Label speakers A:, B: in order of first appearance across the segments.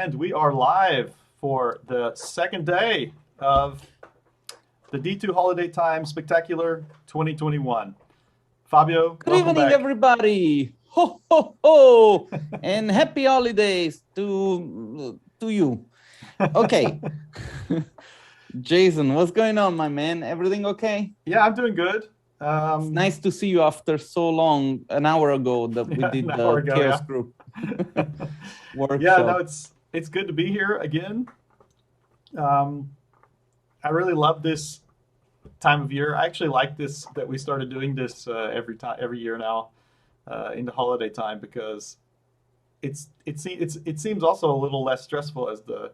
A: And we are live for the second day of the D2 Holidaytime Spectacular 2021. Fabio,
B: Good
A: welcome
B: evening,
A: back.
B: everybody. Ho, ho, ho. And happy holidays to you. Okay. Jason, what's going on, my man? Everything okay?
A: Yeah, I'm doing good.
B: It's nice to see you after so long, an hour ago that we did the Chaos Group workshop.
A: Yeah, no, it's good to be here again. I really love this time of year. I actually like this, that we started doing this every year now in the holiday time, because it seems also a little less stressful as the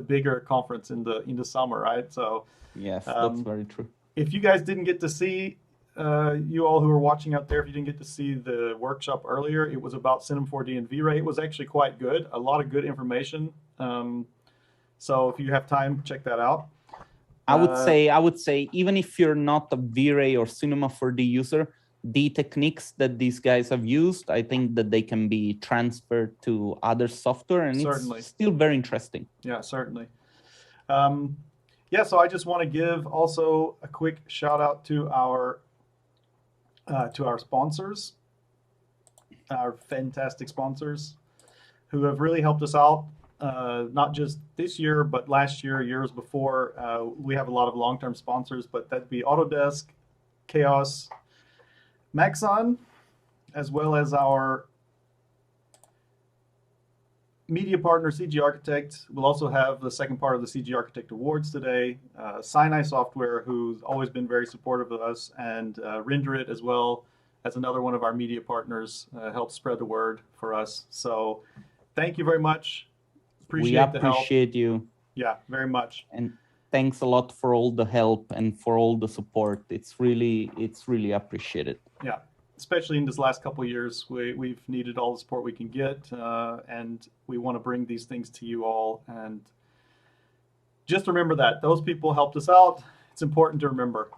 A: bigger conference in the summer, right? So
B: yes, that's very true.
A: If you guys didn't get to see, you all who are watching out there, if you didn't get to see the workshop earlier, it was about Cinema 4D and V-Ray. It was actually quite good, a lot of good information. So if you have time, check that out.
B: I would say, even if you're not a V-Ray or Cinema 4D user, the techniques that these guys have used, I think that they can be transferred to other software, and
A: certainly.
B: It's still very interesting.
A: Yeah, certainly. Yeah, so I just want to give also a quick shout out to our sponsors, our fantastic sponsors, who have really helped us out, not just this year, but last year, years before. We have a lot of long-term sponsors, but that'd be Autodesk, Chaos, Maxon, as well as our media partner, CGarchitect. We'll also have the second part of the CGarchitect Awards today. Sinai Software, who's always been very supportive of us, and Render It as well as another one of our media partners, helps spread the word for us. So thank you very much.
B: We appreciate you.
A: Yeah, very much.
B: And thanks a lot for all the help and for all the support. It's really appreciated.
A: Yeah. Especially in this last couple of years, we've needed all the support we can get, and we want to bring these things to you all. And just remember that those people helped us out. It's important to remember.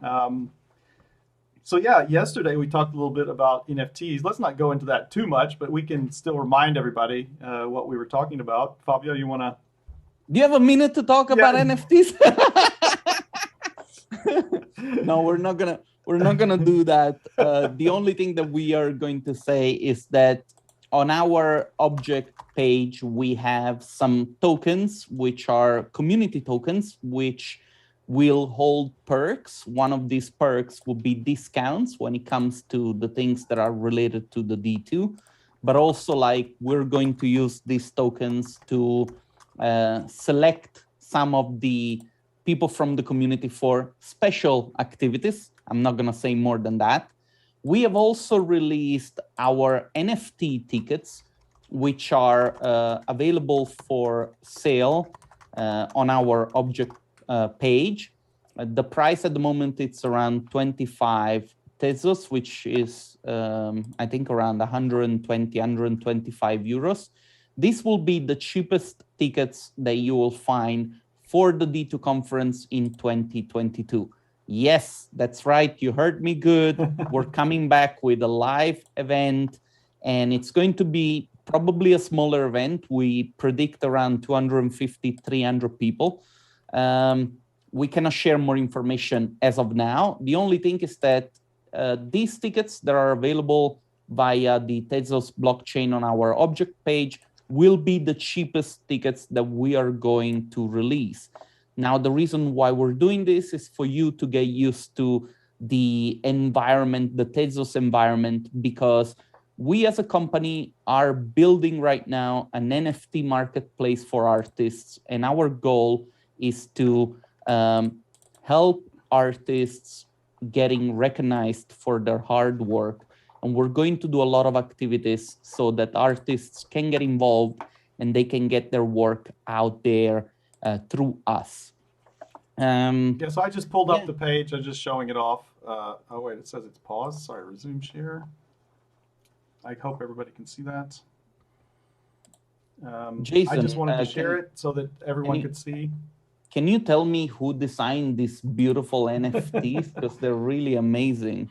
A: So yeah, yesterday we talked a little bit about NFTs. Let's not go into that too much, but we can still remind everybody what we were talking about. Fabio, you want to?
B: Do you have a minute to talk about NFTs? No, we're not gonna do that. The only thing that we are going to say is that on our object page, we have some tokens, which are community tokens, which will hold perks. One of these perks will be discounts when it comes to the things that are related to the D2, but also like we're going to use these tokens to select some of the people from the community for special activities. I'm not going to say more than that. We have also released our NFT tickets, which are available for sale on our object page. The price at the moment, it's around 25 pesos, which is, I think, around 120, 125 euros. This will be the cheapest tickets that you will find for the D2 conference in 2022. Yes, that's right. You heard me good. We're coming back with a live event, and it's going to be probably a smaller event. We predict around 250, 300 people. We cannot share more information as of now. The only thing is that these tickets that are available via the Tezos blockchain on our object page will be the cheapest tickets that we are going to release. Now, the reason why we're doing this is for you to get used to the environment, the Tezos environment, because we as a company are building right now an NFT marketplace for artists, and our goal is to help artists getting recognized for their hard work. And we're going to do a lot of activities so that artists can get involved and they can get their work out there through us.
A: Yeah, so I just pulled up the page. I'm just showing it off. Oh, wait, it says it's paused. Sorry, resume share. I hope everybody can see that.
B: Jason,
A: I just wanted to share it so that everyone could see.
B: Can you tell me who designed these beautiful NFTs? Because they're really amazing.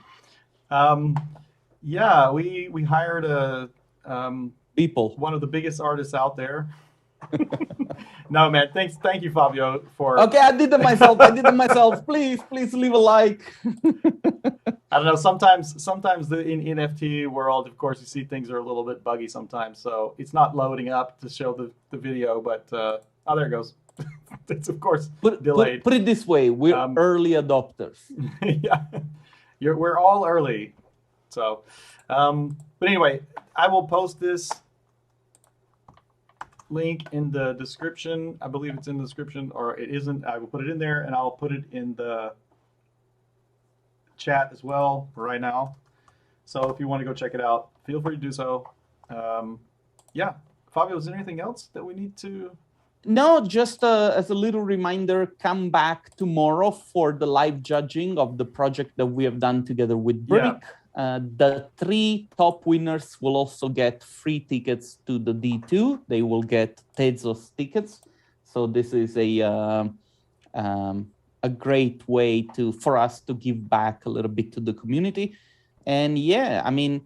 A: Yeah, we hired
B: people.
A: One of the biggest artists out there. No, man. Thank you, Fabio, for.
B: Okay, I did it myself. I did it myself. Please leave a like.
A: I don't know. Sometimes in NFT world, of course, you see things are a little bit buggy sometimes. So it's not loading up to show the video, but oh, there it goes. It's of course delayed.
B: Put it this way: we're early adopters.
A: Yeah, we're all early. So, but anyway, I will post this link in the description. I believe it's in the description, or it isn't. I will put it in there, and I'll put it in the chat as well right now. So if you want to go check it out, feel free to do so. Yeah, Fabio, is there anything else that we need to?
B: No, just as a little reminder, come back tomorrow for the live judging of the project that we have done together with Brick. Yeah. The 3 top winners will also get free tickets to the D2. They will get Tezos tickets. So this is a great way for us to give back a little bit to the community. And yeah, I mean,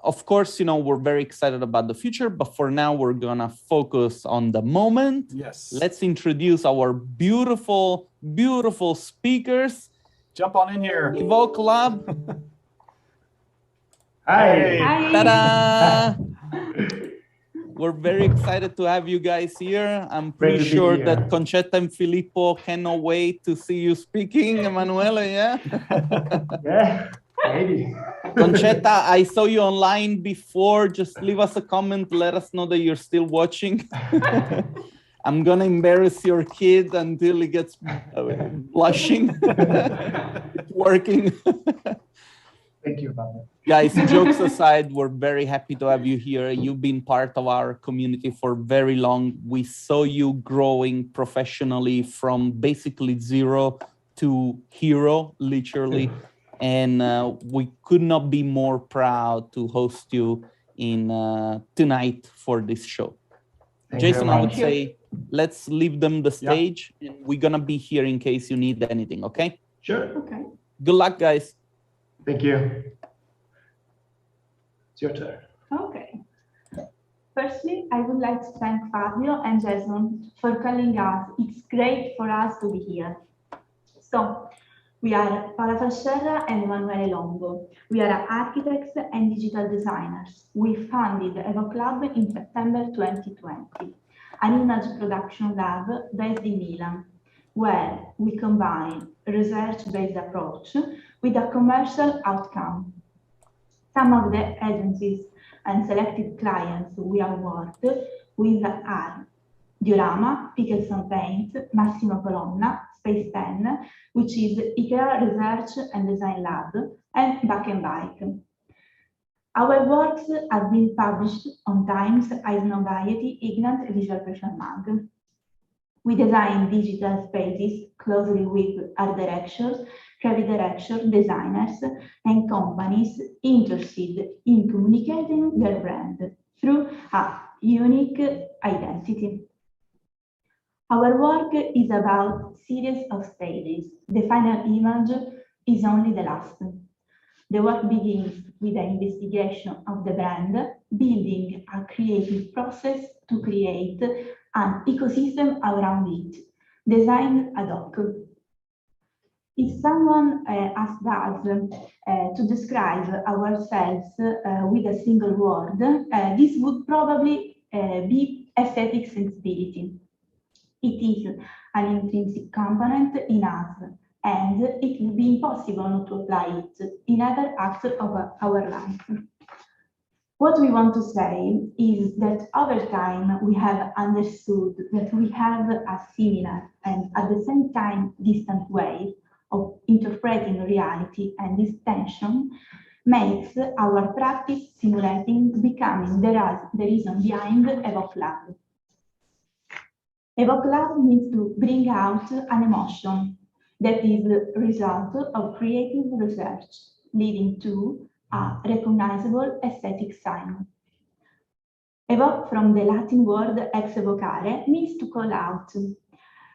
B: of course, you know, we're very excited about the future, but for now, we're gonna focus on the moment.
A: Yes.
B: Let's introduce our beautiful, beautiful speakers.
A: Jump on in here.
B: Evoque Lab.
C: Hi.
D: Hi.
B: Ta-da! We're very excited to have you guys here. I'm pretty sure that Concetta and Filippo cannot wait to see you speaking, Emanuele, yeah?
C: Yeah. Maybe.
B: Concetta, I saw you online before. Just leave us a comment. Let us know that you're still watching. I'm going to embarrass your kid until he gets blushing. It's working.
C: Thank you, Fabio.
B: Guys, jokes aside, we're very happy to have you here. You've been part of our community for very long. We saw you growing professionally from basically 0 to hero, literally. And we could not be more proud to host you in tonight for this show. Jason, I would say, let's leave them the stage. Yeah. And we're going to be here in case you need anything, okay?
C: Sure.
D: Okay.
B: Good luck, guys.
C: Thank you. It's your turn.
D: Okay. Firstly, I would like to thank Fabio and Jason for calling us. It's great for us to be here. So, we are Paola Fascerra and Emanuele Longo. We are architects and digital designers. We founded Evoque Lab in September 2020, an image production lab based in Milan, where we combine a research-based approach with a commercial outcome. Some of the agencies and selected clients we have worked with are Diorama, Pickles and Paint, Massimo Colonna, Space 10, which is IKEA Research and Design Lab, and Back and Bike. Our works have been published on Times, Variety, Ignat, and Visual Fashion Mag. We design digital spaces closely with art directors, creative directors, designers, and companies interested in communicating their brand through a unique identity. Our work is about series of stages. The final image is only the last. The work begins with an investigation of the brand, building a creative process to create an ecosystem around it, designed ad hoc. If someone asked us to describe ourselves with a single word, this would probably be aesthetic sensibility. It is an intrinsic component in us, and it would be impossible not to apply it in every aspect of our life. What we want to say is that over time, we have understood that we have a similar and at the same time distant way of interpreting reality, and this tension makes our practice simulating becoming the reason behind Evoque Lab. Evoque Lab means to bring out an emotion that is the result of creative research, leading to a recognizable aesthetic sign. Evoque, from the Latin word ex evocare, means to call out,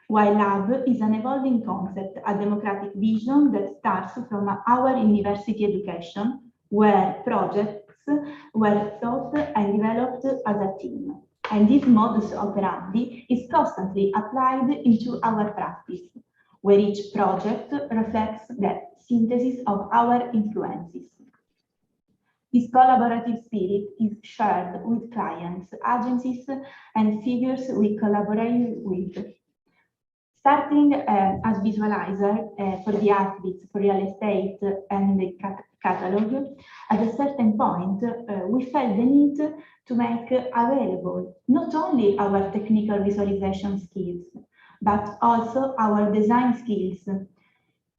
D: while lab is an evolving concept, a democratic vision that starts from our university education, where projects were thought and developed as a team. And this modus operandi is constantly applied into our practice, where each project reflects the synthesis of our influences. This collaborative spirit is shared with clients, agencies, and figures we collaborate with. Starting as visualizer for the artworks for real estate and the catalog, at a certain point, we felt the need to make available not only our technical visualization skills, but also our design skills,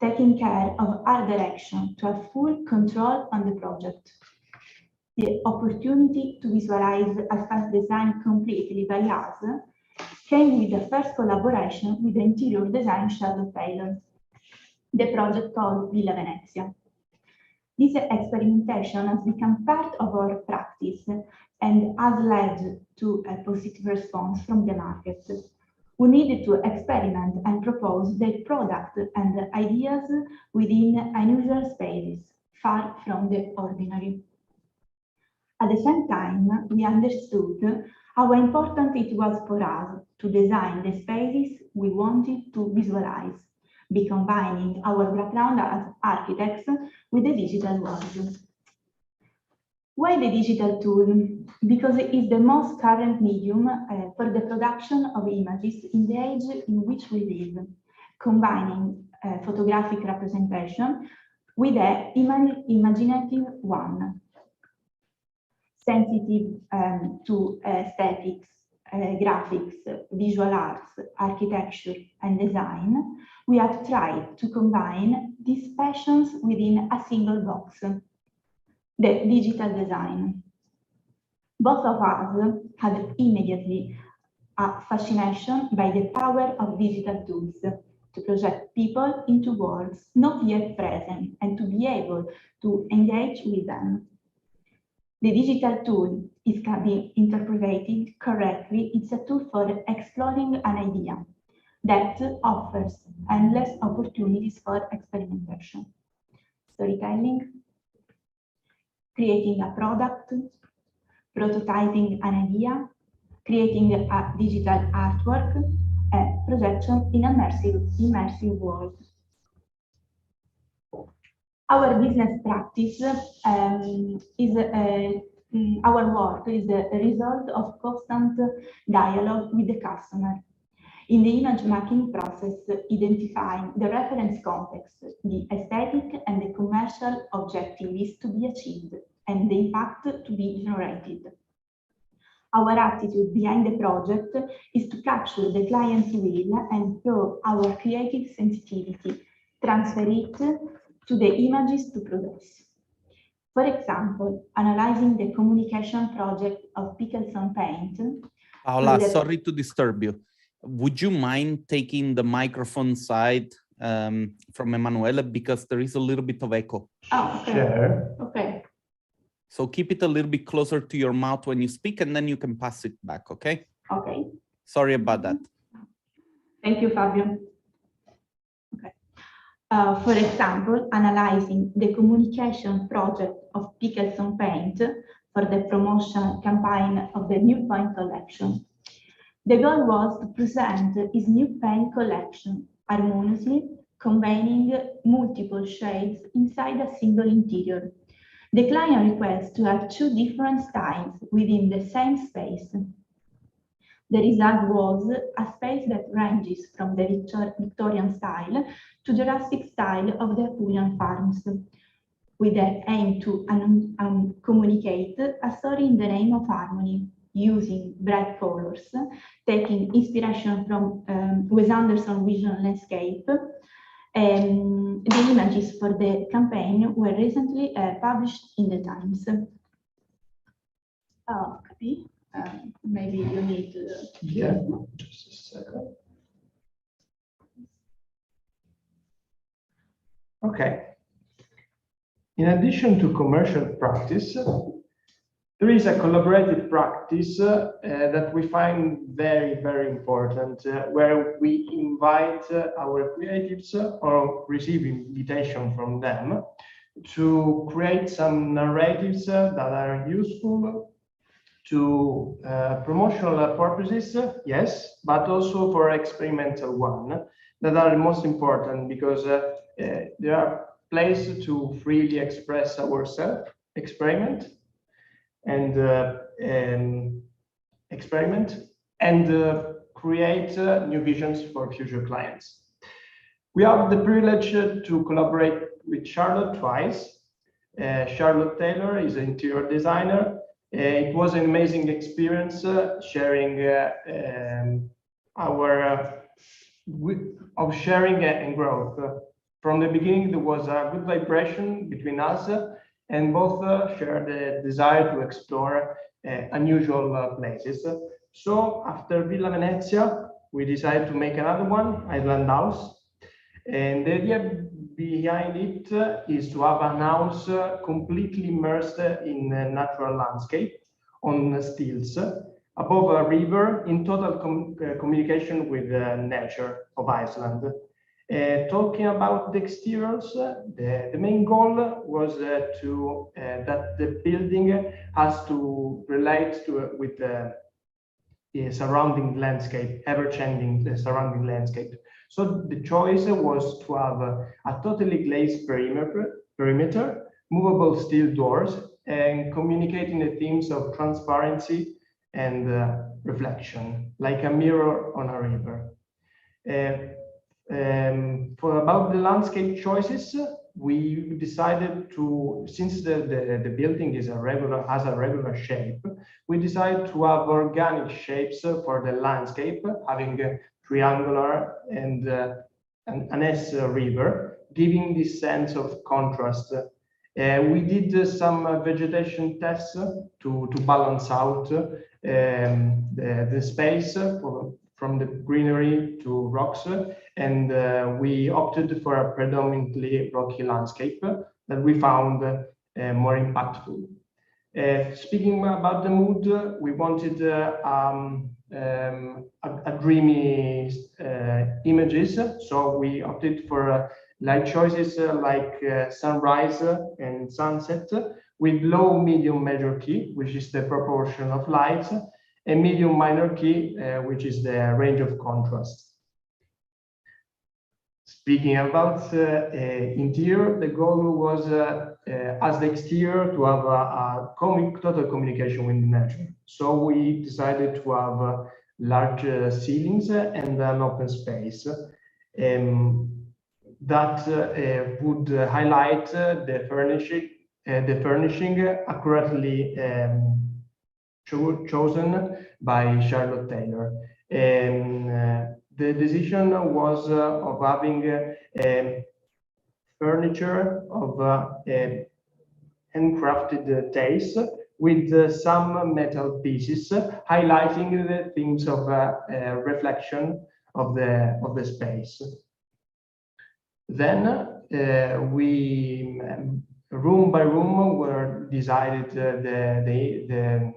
D: taking care of art direction to have full control on the project. The opportunity to visualize a fast design completely by us came with the first collaboration with the interior design Shadow Taylor, the project called Villa Venezia. This experimentation has become part of our practice and has led to a positive response from the market, who needed to experiment and propose their product and ideas within unusual spaces, far from the ordinary. At the same time, we understood how important it was for us to design the spaces we wanted to visualize, by combining our background as architects with the digital world. Why the digital tool? Because it is the most current medium for the production of images in the age in which we live, combining photographic representation with an imaginative one. Sensitive to aesthetics, graphics, visual arts, architecture, and design, we have tried to combine these passions within a single box, the digital design. Both of us had immediately a fascination by the power of digital tools to project people into worlds not yet present and to be able to engage with them. The digital tool can be interpreted correctly. It's a tool for exploring an idea that offers endless opportunities for experimentation. Storytelling, creating a product, prototyping an idea, creating a digital artwork, and projection in an immersive world. Our business practice our work is the result of constant dialogue with the customer. In the image mapping process, identifying the reference context, the aesthetic and the commercial objectives to be achieved, and the impact to be generated. Our attitude behind the project is to capture the client's will and through our creative sensitivity, transfer it to the images to produce. For example, analyzing the communication project of Pickles on Paint.
B: Paola, sorry to disturb you. Would you mind taking the microphone side from Emanuele, because there is a little bit of echo?
D: Oh, okay.
C: Sure.
D: Okay.
B: So keep it a little bit closer to your mouth when you speak, and then you can pass it back, okay?
D: Okay.
B: Sorry about that.
D: Thank you, Fabio. Okay. For example, analyzing the communication project of Pickles on Paint for the promotion campaign of the New Paint collection. The goal was to present his new paint collection harmoniously, combining multiple shades inside a single interior. The client requests to have two different styles within the same space. The result was a space that ranges from the Victorian style to Jurassic style of the Apurian farms, with the aim to communicate a story in the name of harmony, using bright colors, taking inspiration from Wes Anderson's Vision Landscape. The images for the campaign were recently published in the Times. Okay. Maybe you need to...
C: Yeah, just a second. Okay. In addition to commercial practice, there is a collaborative practice that we find very, very important, where we invite our creatives or receive invitation from them to create some narratives that are useful to promotional purposes, yes, but also for experimental one that are the most important, because there are places to freely express ourselves, experiment and create new visions for future clients. We have the privilege to collaborate with Charlotte twice. Charlotte Taylor is an interior designer. It was an amazing experience sharing sharing and growth. From the beginning, there was a good vibration between us, and both shared the desire to explore unusual places. So after Villa Venezia, we decided to make another one, Island House. And the idea behind it is to have an house completely immersed in a natural landscape on stilts above a river, in total communication with the nature of Iceland. Talking about the exteriors, the main goal was that the building has to relate with the surrounding landscape, ever-changing surrounding landscape. So the choice was to have a totally glazed perimeter, movable steel doors, and communicating the themes of transparency and reflection, like a mirror on a river. For about the landscape choices, we decided to, since the building has a regular shape, we decided to have organic shapes for the landscape, having a triangular and an S river, giving this sense of contrast. We did some vegetation tests to balance out the space from the greenery to rocks, and we opted for a predominantly rocky landscape that we found more impactful. Speaking about the mood, we wanted a dreamy images, so we opted for light choices like sunrise and sunset with low, medium, major key, which is the proportion of lights, and medium minor key, which is the range of contrast. Speaking about interior, the goal was, as the exterior, to have a total communication with nature. So we decided to have large ceilings and an open space that would highlight the furnishing accurately chosen by Charlotte Taylor. The decision was of having furniture of handcrafted taste with some metal pieces, highlighting the themes of reflection of the space. Then we, room by room, were decided the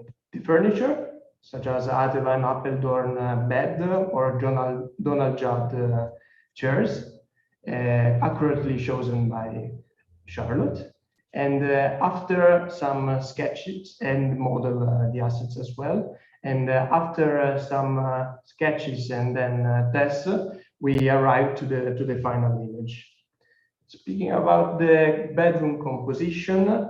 C: furniture, such as Attila and Apeldoorn bed or Donald Judd chairs, accurately chosen by Charlotte. And after some sketches and model the assets as well, and after some sketches and then tests, we arrived to the final image. Speaking about the bedroom composition,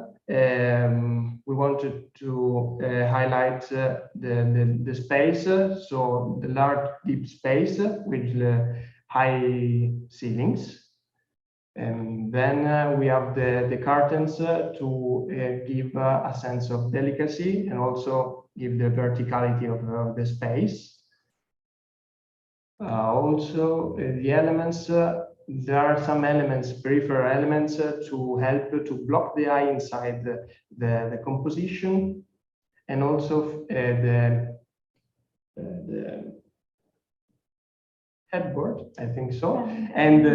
C: we wanted to highlight the space, so the large deep space with high ceilings. And then we have the curtains to give a sense of delicacy and also give the verticality of the space. Also, the elements, there are some elements, peripheral elements, to help to block the eye inside the composition, and also the headboard, I think so, and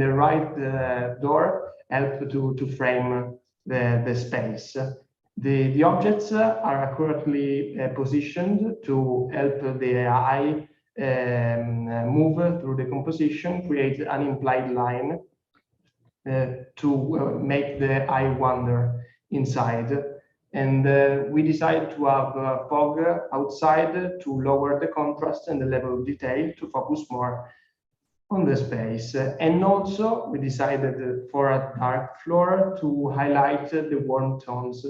C: the right door help to frame the space. The objects are accurately positioned to help the eye move through the composition, create an implied line to make the eye wander inside. And we decided to have fog outside to lower the contrast and the level of detail to focus more on the space. And also we decided for a dark floor to highlight the warm tones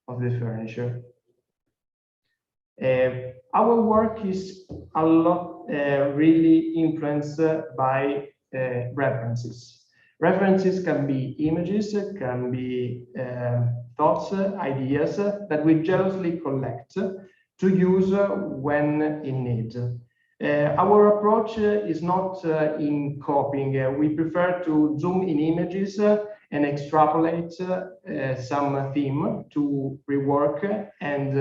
C: of the furniture. Our work is a lot really influenced by references. References can be images, can be thoughts, ideas that we jealously collect to use when in need. Our approach is not in copying. We prefer to zoom in images and extrapolate some theme to rework and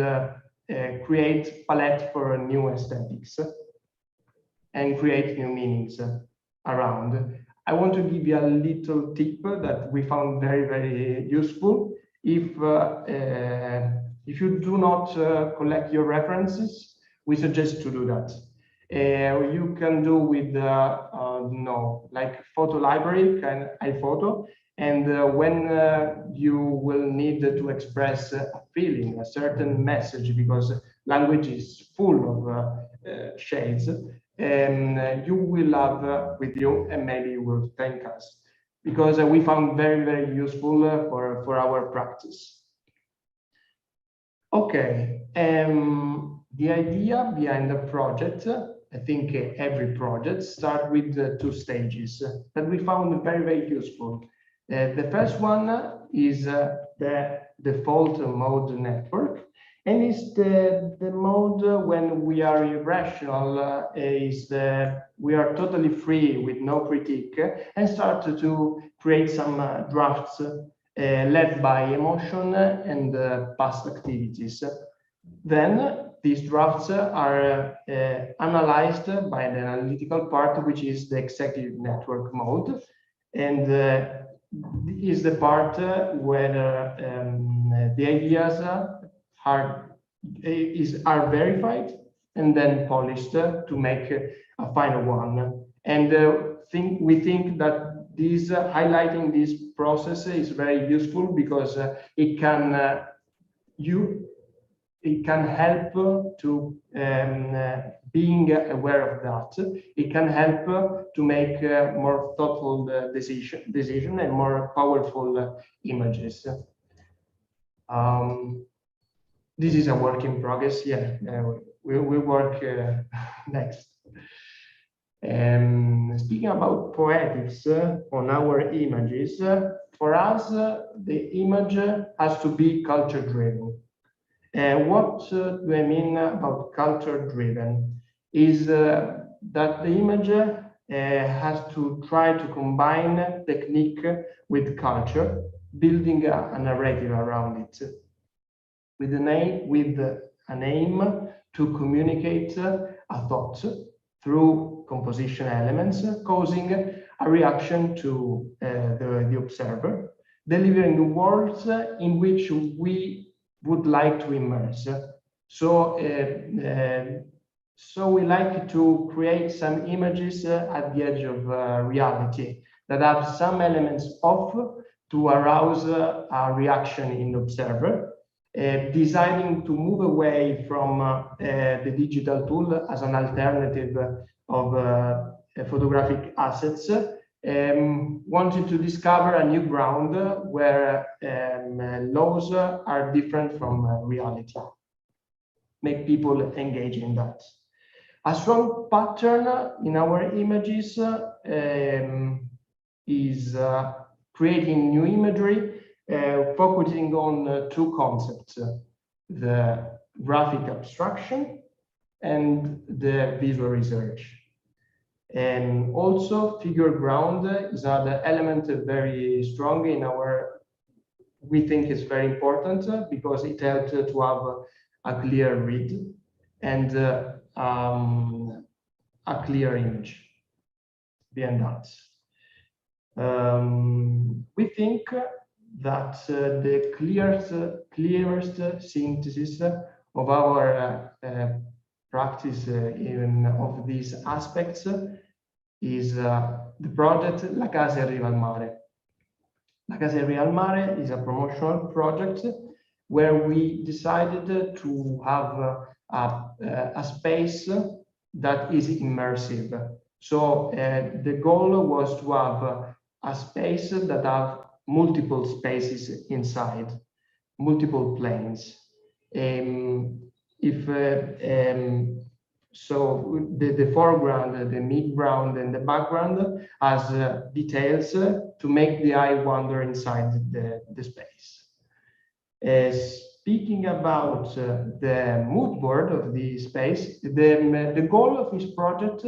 C: create palette for new aesthetics and create new meanings around. I want to give you a little tip that we found very, very useful. If you do not collect your references, we suggest to do that. You can do with like photo library, iPhoto, and when you will need to express a feeling, a certain message, because language is full of shades, you will have with you, and maybe you will thank us, because we found very, very useful for our practice. Okay, the idea behind the project, I think every project starts with 2 stages that we found very, very useful. The first one is the default mode network, and it's the mode when we are irrational, we are totally free with no critique and start to create some drafts led by emotion and past activities. Then these drafts are analyzed by the analytical part, which is the executive network mode, and is the part where the ideas are verified and then polished to make a final one. And we think that this highlighting this process is very useful because it can help to being aware of that. It can help to make more thoughtful decision and more powerful images. This is a work in progress. Yeah, we work next. Speaking about poetics on our images, for us, the image has to be culture-driven. What do I mean about culture-driven? Is that the image has to try to combine technique with culture, building a narrative around it, with an aim to communicate a thought through composition elements, causing a reaction to the observer, delivering words in which we would like to immerse. So we like to create some images at the edge of reality that have some elements off to arouse a reaction in the observer, deciding to move away from the digital tool as an alternative of photographic assets, wanting to discover a new ground where laws are different from reality, make people engage in that. A strong pattern in our images is creating new imagery, focusing on 2 concepts, the graphic abstraction and the visual research. And also figure ground is another element very strong in our, we think is very important because it helps to have a clear read and a clear image behind that. We think that the clearest synthesis of our practice of these aspects is the project La Casa Arriva al Mare. La Casa Arriva al Mare is a promotional project where we decided to have a space that is immersive. So the goal was to have a space that have multiple spaces inside, multiple planes. So the foreground, the midground, and the background has details to make the eye wander inside the space. Speaking about the mood board of the space, the goal of this project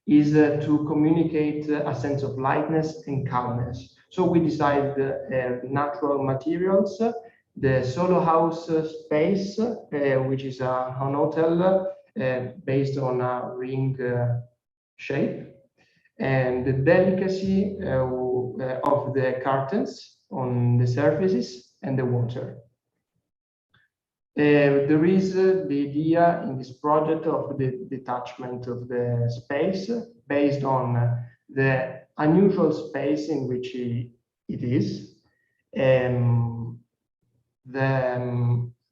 C: is to communicate a sense of lightness and calmness. So we decided natural materials, the solo house space, which is an hotel based on a ring shape, and the delicacy of the curtains on the surfaces and the water. There is the idea in this project of the detachment of the space based on the unusual space in which it is,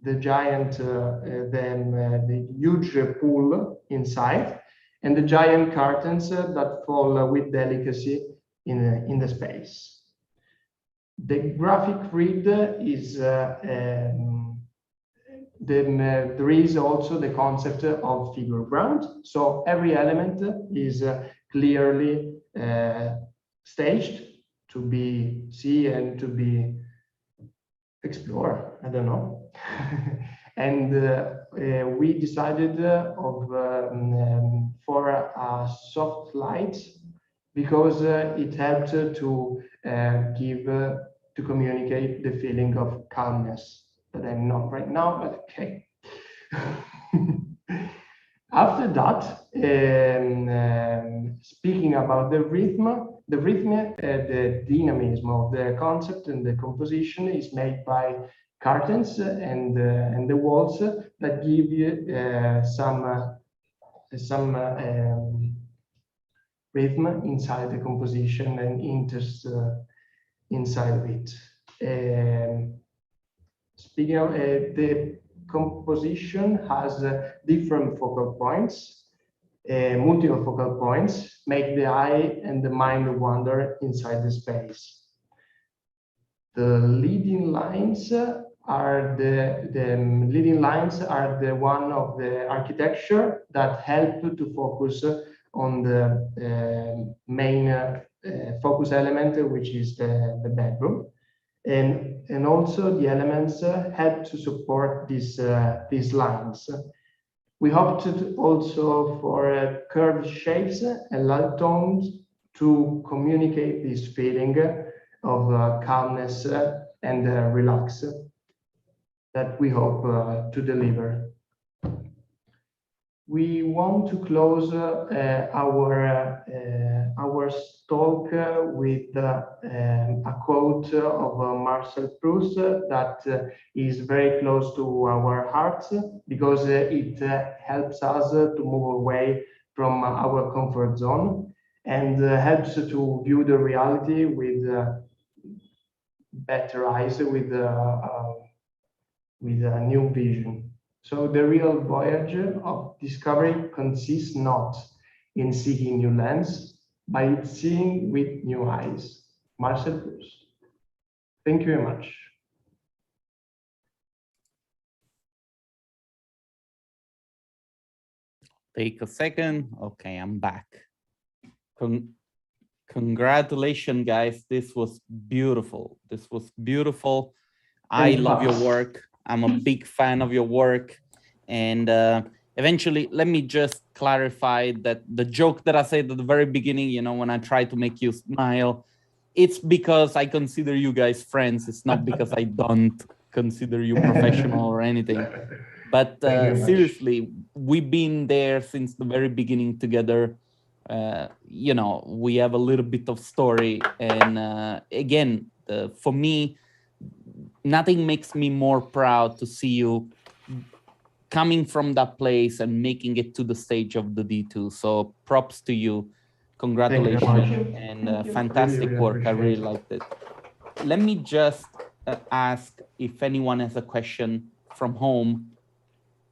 C: the giant, the huge pool inside, and the giant curtains that fall with delicacy in the space. The graphic grid is there is also the concept of figure ground. So every element is clearly staged to be seen and to be explored. I don't know. And we decided for a soft light because it helped to communicate the feeling of calmness that I'm not right now, but okay. After that, speaking about the rhythm, the dynamism of the concept and the composition is made by curtains and the walls that give you some rhythm inside the composition and interest inside of it. Speaking of the composition has different focal points, multiple focal points, make the eye and the mind wander inside the space. The leading lines are the one of the architecture that help to focus on the main focus element, which is the bedroom. And also the elements help to support these lines. We opted also for curved shapes and light tones to communicate this feeling of calmness and relax that we hope to deliver. We want to close our talk with a quote of Marcel Proust that is very close to our hearts because it helps us to move away from our comfort zone and helps to view the reality with better eyes, with a new vision. So the real voyage of discovery consists not in seeking new lands, but in seeing with new eyes. Marcel Proust. Thank you very much.
B: Take a second. Okay, I'm back. Congratulations, guys. This was beautiful. This was beautiful. I love your work. I'm a big fan of your work. And eventually, let me just clarify that the joke that I said at the very beginning, you know, when I try to make you smile, it's because I consider you guys friends. It's not because I don't consider you professional or anything. But seriously, we've been there since the very beginning together. You know, we have a little bit of story. And again, for me, nothing makes me more proud to see you coming from that place and making it to the stage of the D2. So props to you. Congratulations and fantastic work. I really liked it. Let me just ask if anyone has a question from home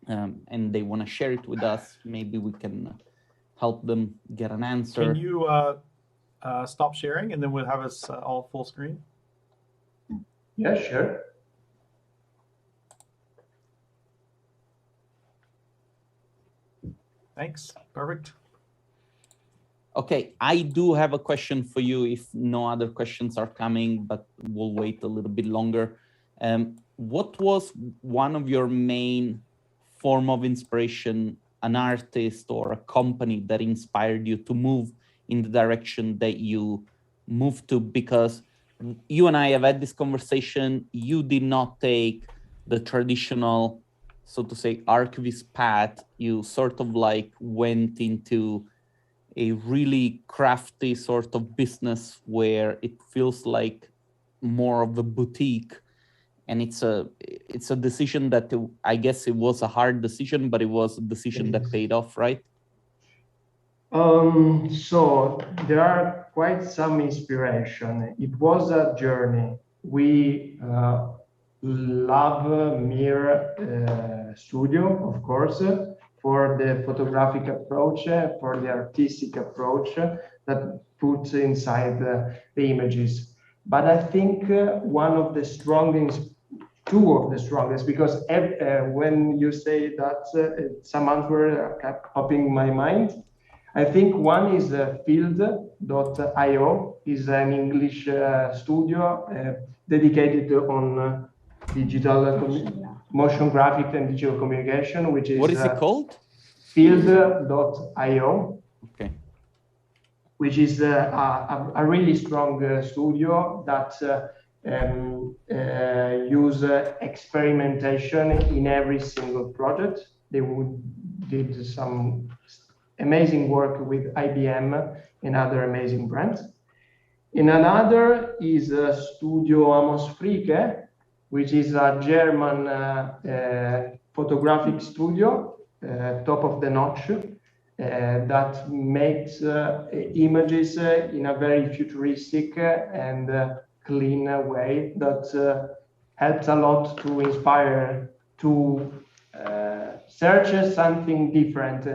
B: and they want to share it with us. Maybe we can help them get an answer.
A: Can you stop sharing and then we'll have us all full screen?
C: Yeah, sure.
A: Thanks. Perfect.
B: Okay, I do have a question for you if no other questions are coming, but we'll wait a little bit longer. What was one of your main form of inspiration, an artist or a company that inspired you to move in the direction that you moved to? Because you and I have had this conversation. You did not take the traditional, so to say, archivist path. You sort of like went into a really crafty sort of business where it feels like more of a boutique. And it's a decision that I guess it was a hard decision, but it was a decision that paid off, right?
C: So there are quite some inspiration. It was a journey. We love Mir Studio, of course, for the photographic approach, for the artistic approach that puts inside the images. But I think one of the strongest, two of the strongest, because when you say that, some answers kept popping in my mind. I think one is field.io, is an English studio dedicated on digital motion graphic and digital communication, which is...
B: What is it called?
C: Field.io.
B: Okay.
C: Which is a really strong studio that use experimentation in every single project. They did some amazing work with IBM and other amazing brands. In another is Studio Amos Fricke, which is a German photographic studio, top of the notch, that makes images in a very futuristic and clean way that helps a lot to inspire to search something different.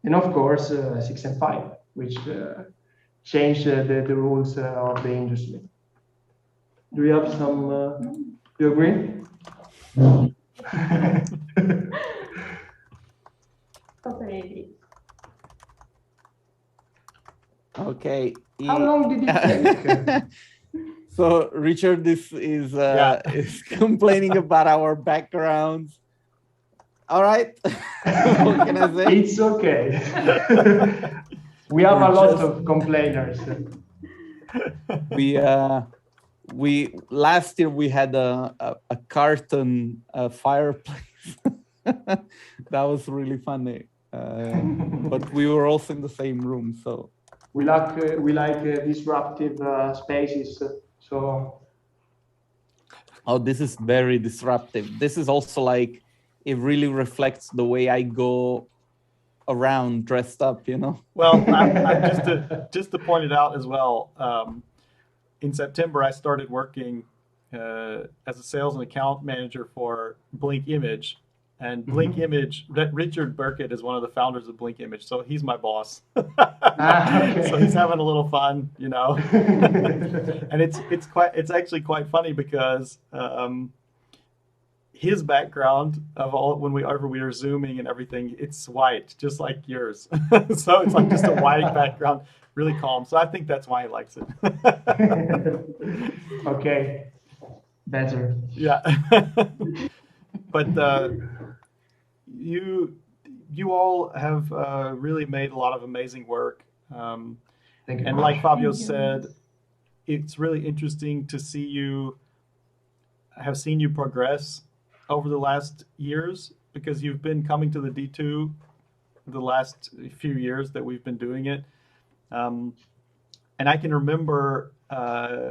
C: And of course, 6 and 5, which changed the rules of the industry. Do you have some, do you agree?
D: Totally.
B: Okay.
C: How long did it take?
B: So Richard is complaining about our backgrounds. All right. What can I say?
C: It's okay. We have a lot of complainers.
B: We last year we had a carton fireplace. That was really funny. But we were also in the same room, so
C: we like disruptive spaces. So
B: this is very disruptive. This is also like, it really reflects the way I go around dressed up, you know.
A: Well, just to point it out as well. In September, I started working as a sales and account manager for Blink Image. And Blink Image, Richard Burkett is one of the founders of Blink Image, so he's my boss. Okay. So he's having a little fun, you know. And it's actually quite funny because his background of all when we are zooming and everything, it's white, just like yours. So it's like just a white background, really calm. So I think that's why he likes it.
C: Okay, better.
A: Yeah. But you all have really made a lot of amazing work.
C: Thank you.
A: And like Fabio said, it's really interesting to see you progress over the last years, because you've been coming to the D2 the last few years that we've been doing it. And I can remember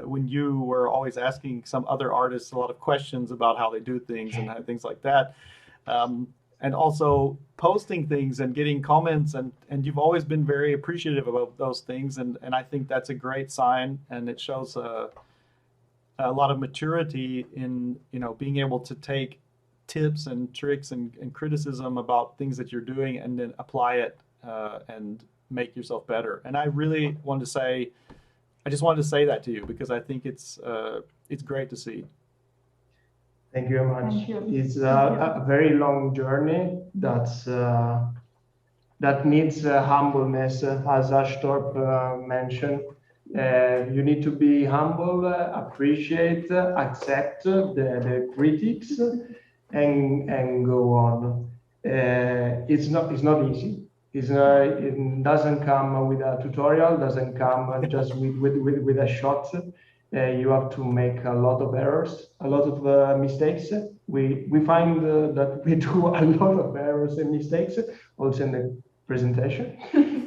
A: when you were always asking some other artists a lot of questions about how they do things and things like that. And also posting things and getting comments, and you've always been very appreciative about those things. And I think that's a great sign, and it shows a lot of maturity in, being able to take tips and tricks and criticism about things that you're doing and then apply it and make yourself better. And I really wanted to say, I just wanted to say that to you because I think it's great to see.
C: Thank you very much.
D: Thank you.
C: It's a very long journey that needs humbleness, as Ashtorp mentioned. You need to be humble, appreciate, accept the critics, and go on. It's not easy. It doesn't come with a tutorial. Doesn't come just with a shot. You have to make a lot of errors, a lot of mistakes. We find that we do a lot of errors and mistakes also in the presentation,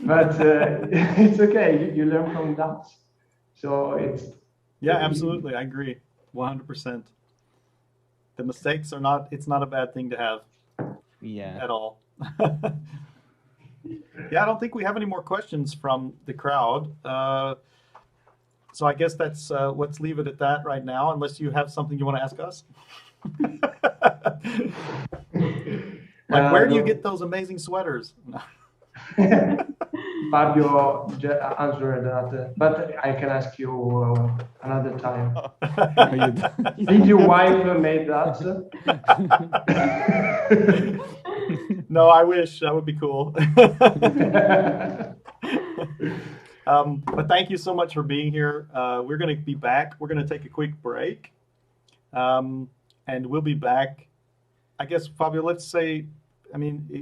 C: but it's okay. You learn from that. So
A: Yeah, absolutely. I agree 100%. The mistakes it's not a bad thing to have at all. Yeah, I don't think we have any more questions from the crowd. So I guess let's leave it at that right now, unless you have something you want to ask us. Like, where do you get those amazing sweaters?
C: Fabio answered that, but I can ask you another time. Did your wife make that?
A: No, I wish. That would be cool. But thank you so much for being here. We're going to be back. We're going to take a quick break. And we'll be back. I guess, Fabio, let's say,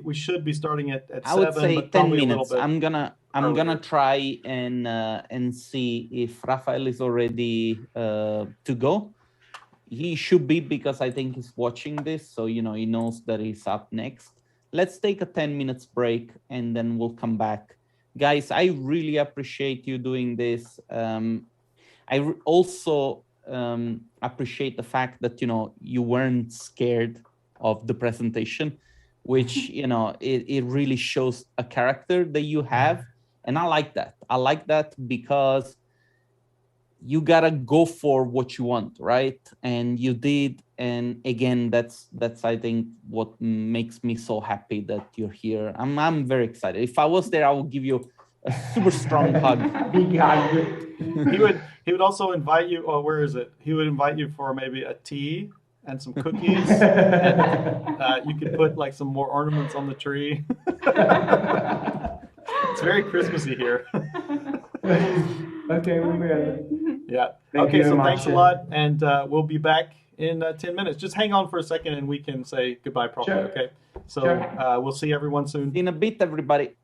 A: we should be starting at 7.
B: I would say
A: but
B: 10
A: probably a little
B: minutes.
A: bit
B: I'm gonna
A: earlier.
B: try and see if Raphael is already to go. He should be, because I think he's watching this, so he knows that he's up next. Let's take a 10 minutes break and then we'll come back. Guys, I really appreciate you doing this. I also appreciate the fact that you weren't scared of the presentation, which it really shows a character that you have, and I like that. I like that because you gotta go for what you want, right? And you did, and again, that's I think what makes me so happy that you're here. I'm very excited. If I was there, I would give you a super strong hug.
C: Big hug.
A: He would also invite you. Oh, where is it? He would invite you for maybe a tea and some cookies, and you could put like some more ornaments on the tree. It's very Christmassy here.
C: Okay, we will.
A: Yeah.
C: Thank
A: Okay,
C: you
A: so
C: very
A: thanks a
C: much.
A: lot, and we'll be back in 10 minutes. Just hang on for a second, and we can say goodbye properly.
C: Sure.
A: Okay. So
C: Sure.
A: we'll see everyone soon.
B: In a bit, everybody.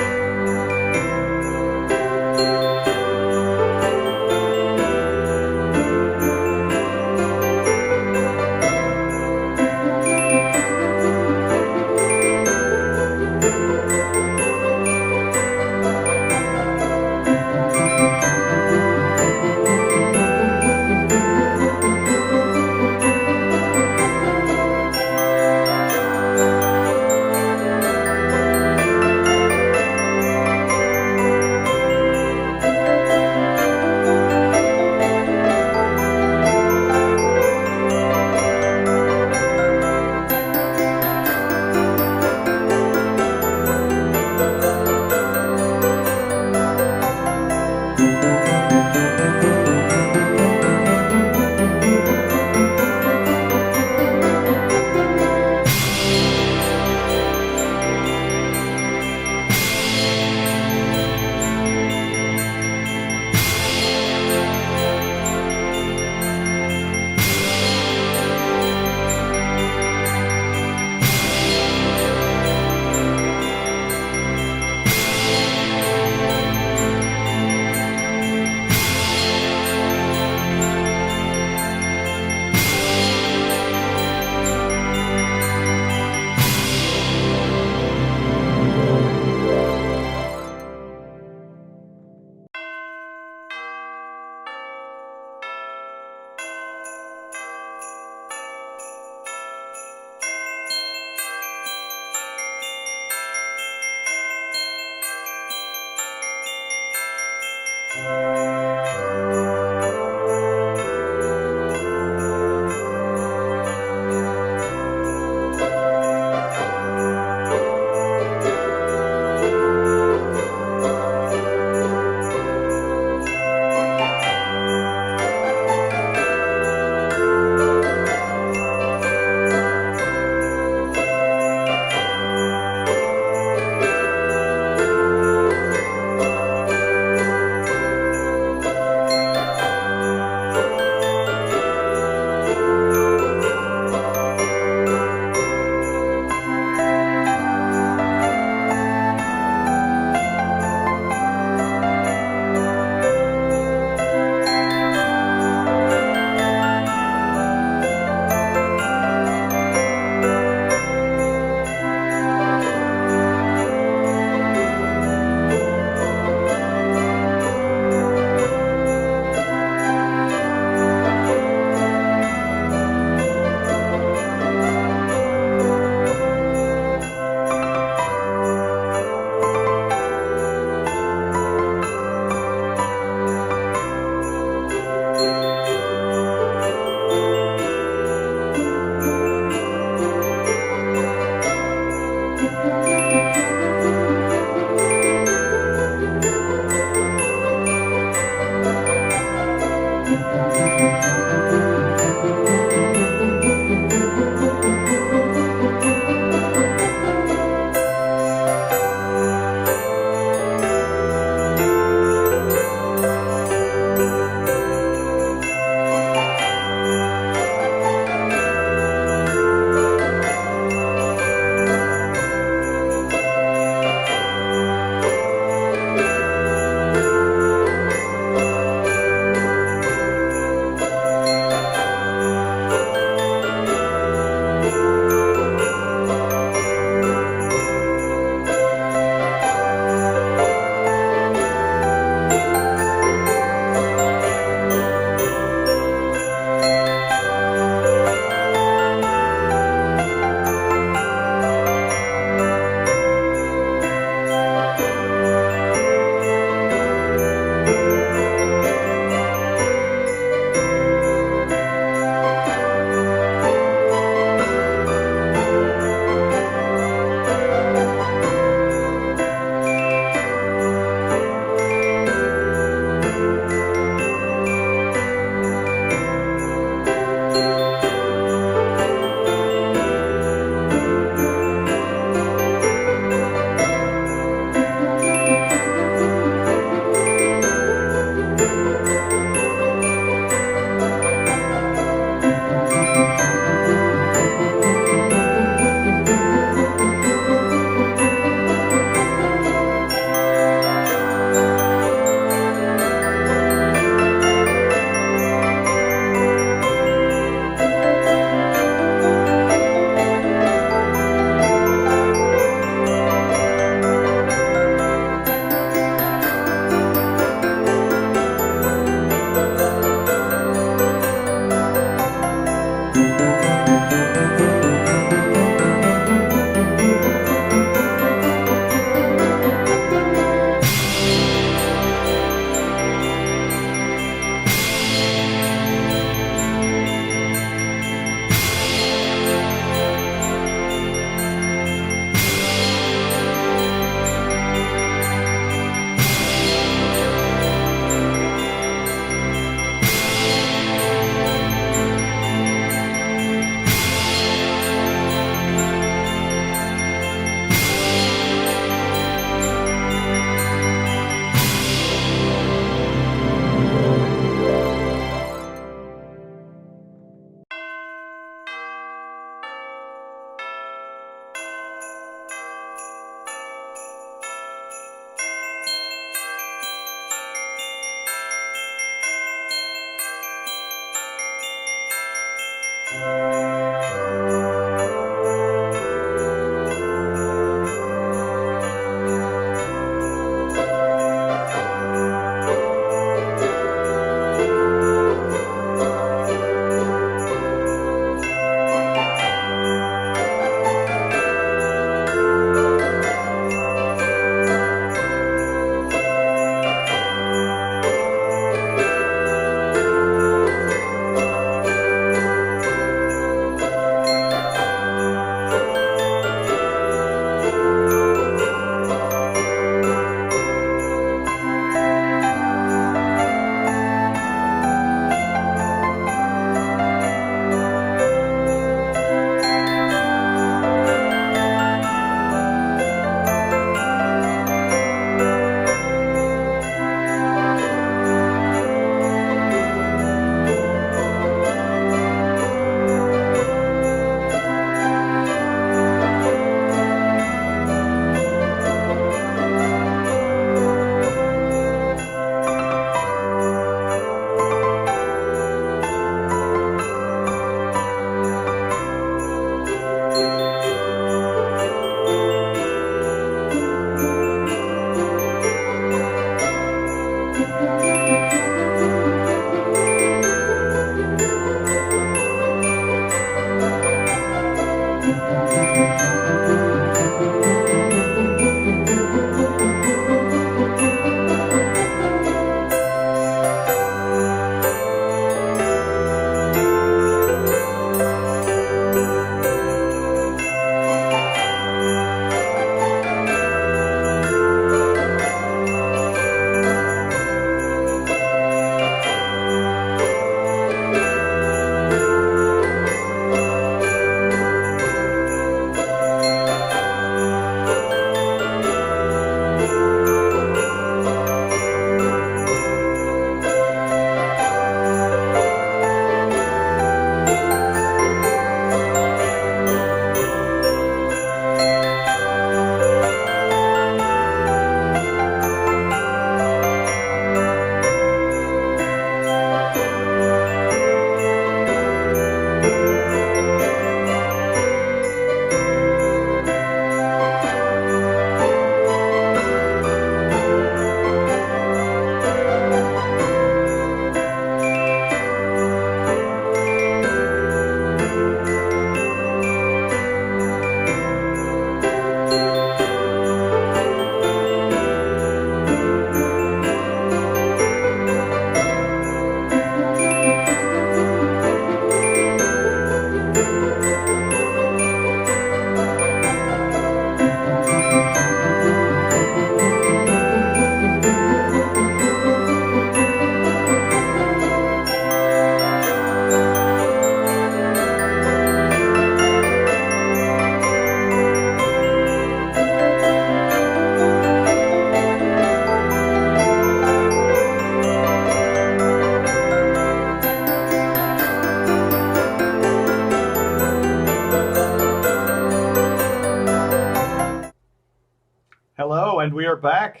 A: are back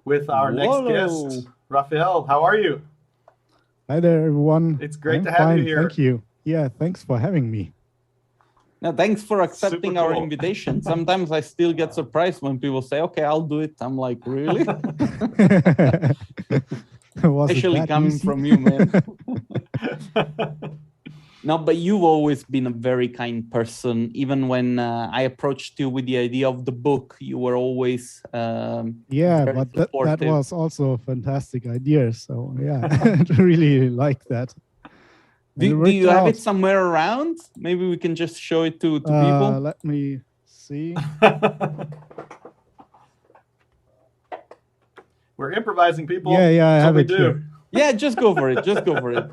A: with our next guest, Raphael. How are you?
E: Hi there, everyone.
A: It's great
E: I'm
A: to have you
E: fine,
A: here.
E: Thank you. Yeah, thanks for having me.
B: No, thanks for accepting
A: Super
B: our
A: cool.
B: invitation. Sometimes I still get surprised when people say, okay, I'll do it. I'm like, really?
E: Was it
B: Especially
E: that
B: coming
E: easy?
B: from you, man. No, but you've always been a very kind person. Even when I approached you with the idea of the book, you were always
E: Yeah,
B: very
E: but that
B: supportive.
E: was also a fantastic idea. So yeah, I really like that. And
B: Do
E: it
B: you
E: worked
B: have
E: out.
B: it somewhere around? Maybe we can just show it to people.
E: Let me see.
A: We're improvising, people.
E: Yeah, yeah, I
A: That's
E: have
A: what
E: it
A: we do.
E: here.
B: Yeah, just go for it. Just go for it.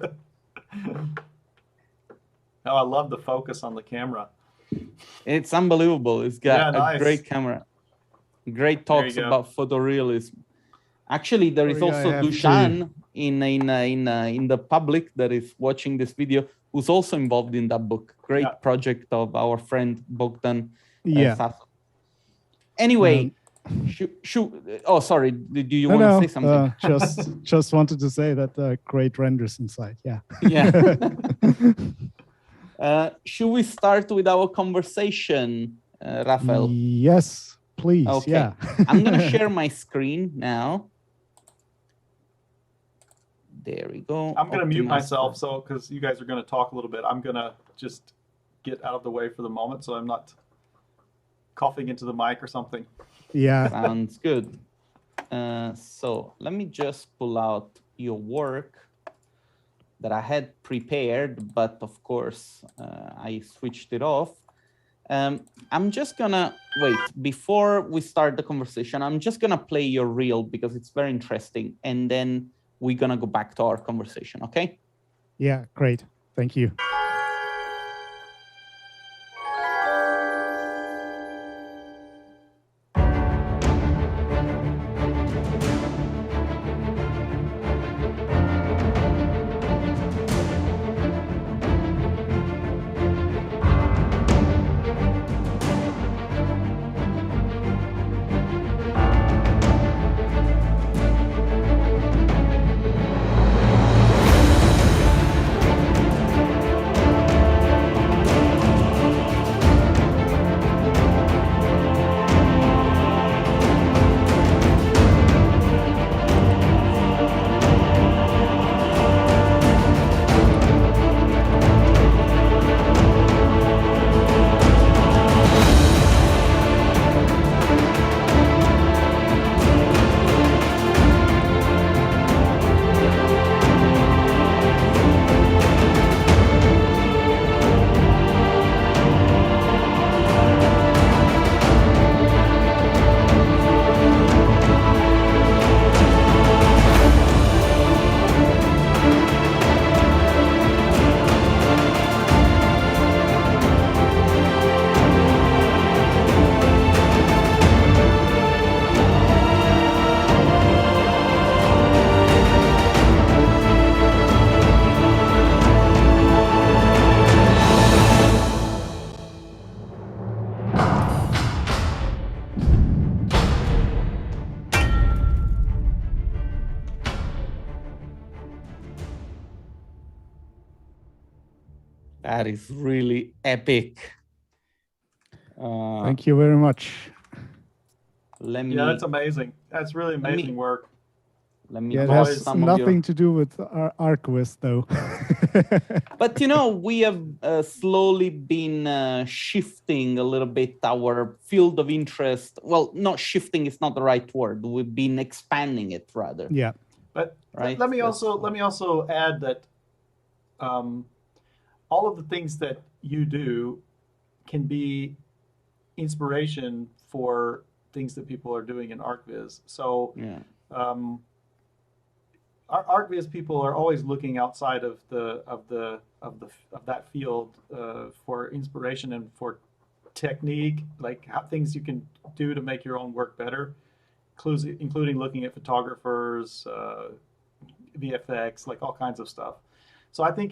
A: Oh, I love the focus on the camera.
B: It's unbelievable. It's got
A: Yeah, nice.
B: a great camera. Great
A: There you
B: talks
A: go.
B: about photorealism. Actually, there is
E: Sorry, I
B: also
E: have to-
B: Dushan in the public that is watching this video, who's also involved in that book. Great
A: Yeah.
B: project of our friend Bogdan.
E: Yeah.
B: Sasso. Anyway, oh, sorry. Do you want to say something?
E: Just wanted to say that great renders inside. Yeah.
B: Yeah. Should we start with our conversation, Raphael?
E: Yes, please.
B: Okay.
E: Yeah.
B: I'm going to share my screen now. There we go.
A: I'm going to mute
B: Optimize
A: myself
B: for-
A: so because you guys are going to talk a little bit. I'm going to just get out of the way for the moment so I'm not coughing into the mic or something.
E: Yeah.
B: Sounds good. So let me just pull out your work that I had prepared, but of course I switched it off. I'm just gonna wait before we start the conversation. I'm just gonna play your reel because it's very interesting, and then we're gonna go back to our conversation. Okay?
E: Yeah. Great. Thank you.
B: That is really epic.
E: Thank you very much.
B: Let me
A: Yeah, that's amazing. That's really amazing work.
B: let me
E: Yeah, it
B: draw
E: has
B: some of
E: nothing
B: your.
E: to do with our ArcWiz, though.
B: But you know, we have slowly been shifting a little bit our field of interest. Well, not shifting is not the right word. We've been expanding it rather.
E: Yeah.
A: But
B: Right.
A: let me also add that all of the things that you do can be inspiration for things that people are doing in ArcViz. So
B: Yeah.
A: Our ArcViz people are always looking outside of that field for inspiration and for technique, like how things you can do to make your own work better, including looking at photographers, VFX, like all kinds of stuff. So I think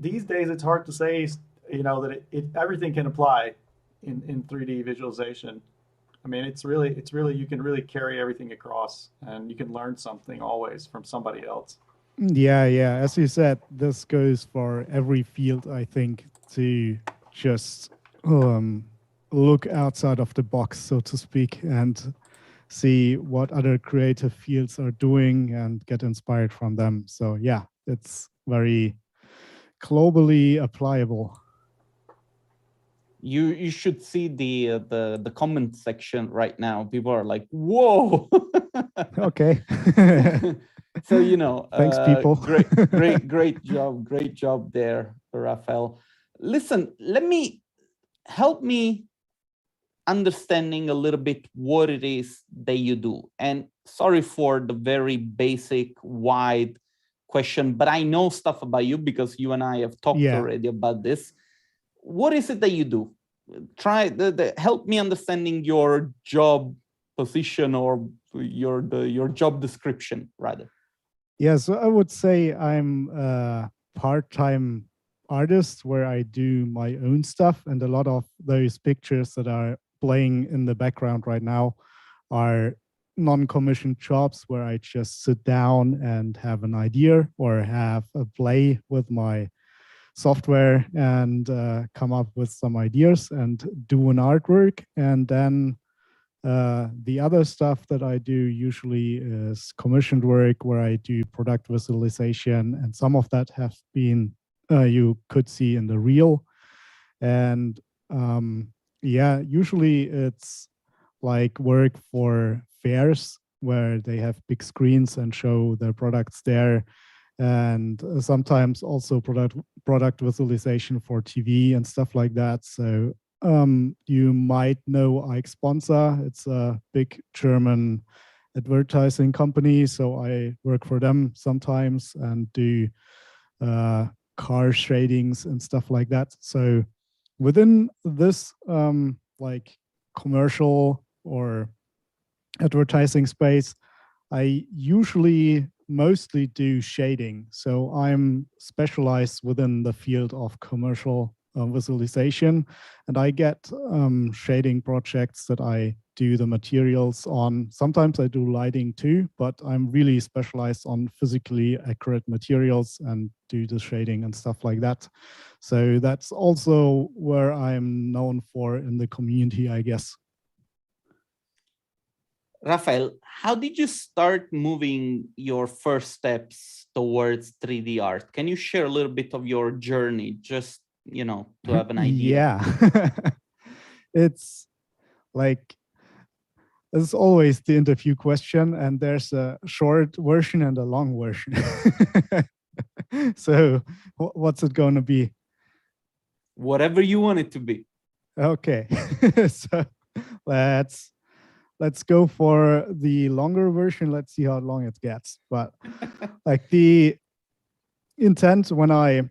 A: these days it's hard to say, that everything can apply in 3D visualization. I mean, it's really, you can really carry everything across, and you can learn something always from somebody else.
E: Yeah, yeah. As you said, this goes for every field, I think, to just look outside of the box, so to speak, and see what other creative fields are doing and get inspired from them. So yeah, it's very globally applicable.
B: You should see the comment section right now. People are like, whoa.
E: Okay.
B: So, you know,
E: thanks, people.
B: great job there, Raphael. Listen, help me understanding a little bit what it is that you do. And sorry for the very basic, wide question, but I know stuff about you because you and I have talked already about this. What is it that you do? Help me understanding your job position, or your job description, rather.
E: Yeah, so I would say I'm a part-time artist where I do my own stuff, and a lot of those pictures that are playing in the background right now are non-commissioned jobs where I just sit down and have an idea or have a play with my software and come up with some ideas and do an artwork. And then the other stuff that I do usually is commissioned work where I do product visualization, and some of that have been you could see in the reel. And yeah, usually it's like work for fairs where they have big screens and show their products there, and sometimes also product visualization for TV and stuff like that. So you might know Ike Sponsor. It's a big German advertising company. So I work for them sometimes and do car shadings and stuff like that. So within this like commercial or advertising space, I usually mostly do shading. So I'm specialized within the field of commercial visualization, and I get shading projects that I do the materials on. Sometimes I do lighting too, but I'm really specialized on physically accurate materials and do the shading and stuff like that. So that's also where I'm known for in the community, I guess.
B: Raphael, how did you start moving your first steps towards 3D art? Can you share a little bit of your journey, just, you know, to have an idea?
E: Yeah. It's like, it's always the interview question, and there's a short version and a long version. So what's it going to be?
B: Whatever you want it to be.
E: Okay. So let's go for the longer version. Let's see how long it gets. But like the intent, when I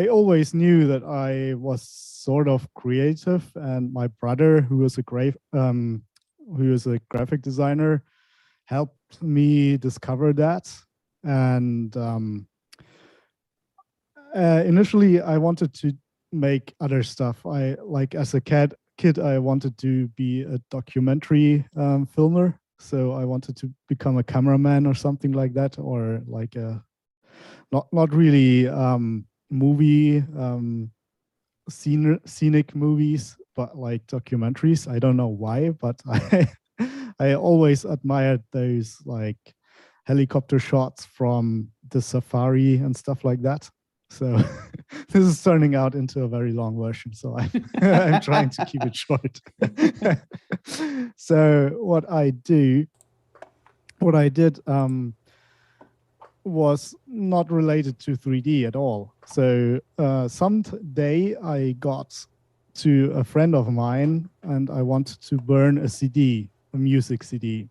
E: always knew that I was sort of creative, and my brother, who is a graphic designer, helped me discover that. And initially, I wanted to make other stuff. I like as a kid, I wanted to be a documentary filmer. So I wanted to become a cameraman or something like that, or like a not really movie scenic movies, but like documentaries. I don't know why, but I always admired those like helicopter shots from the safari and stuff like that. So this is turning out into a very long version, so I'm trying to keep it short. So what I did was not related to 3D at all. So some day I got to a friend of mine and I wanted to burn a CD, a music CD.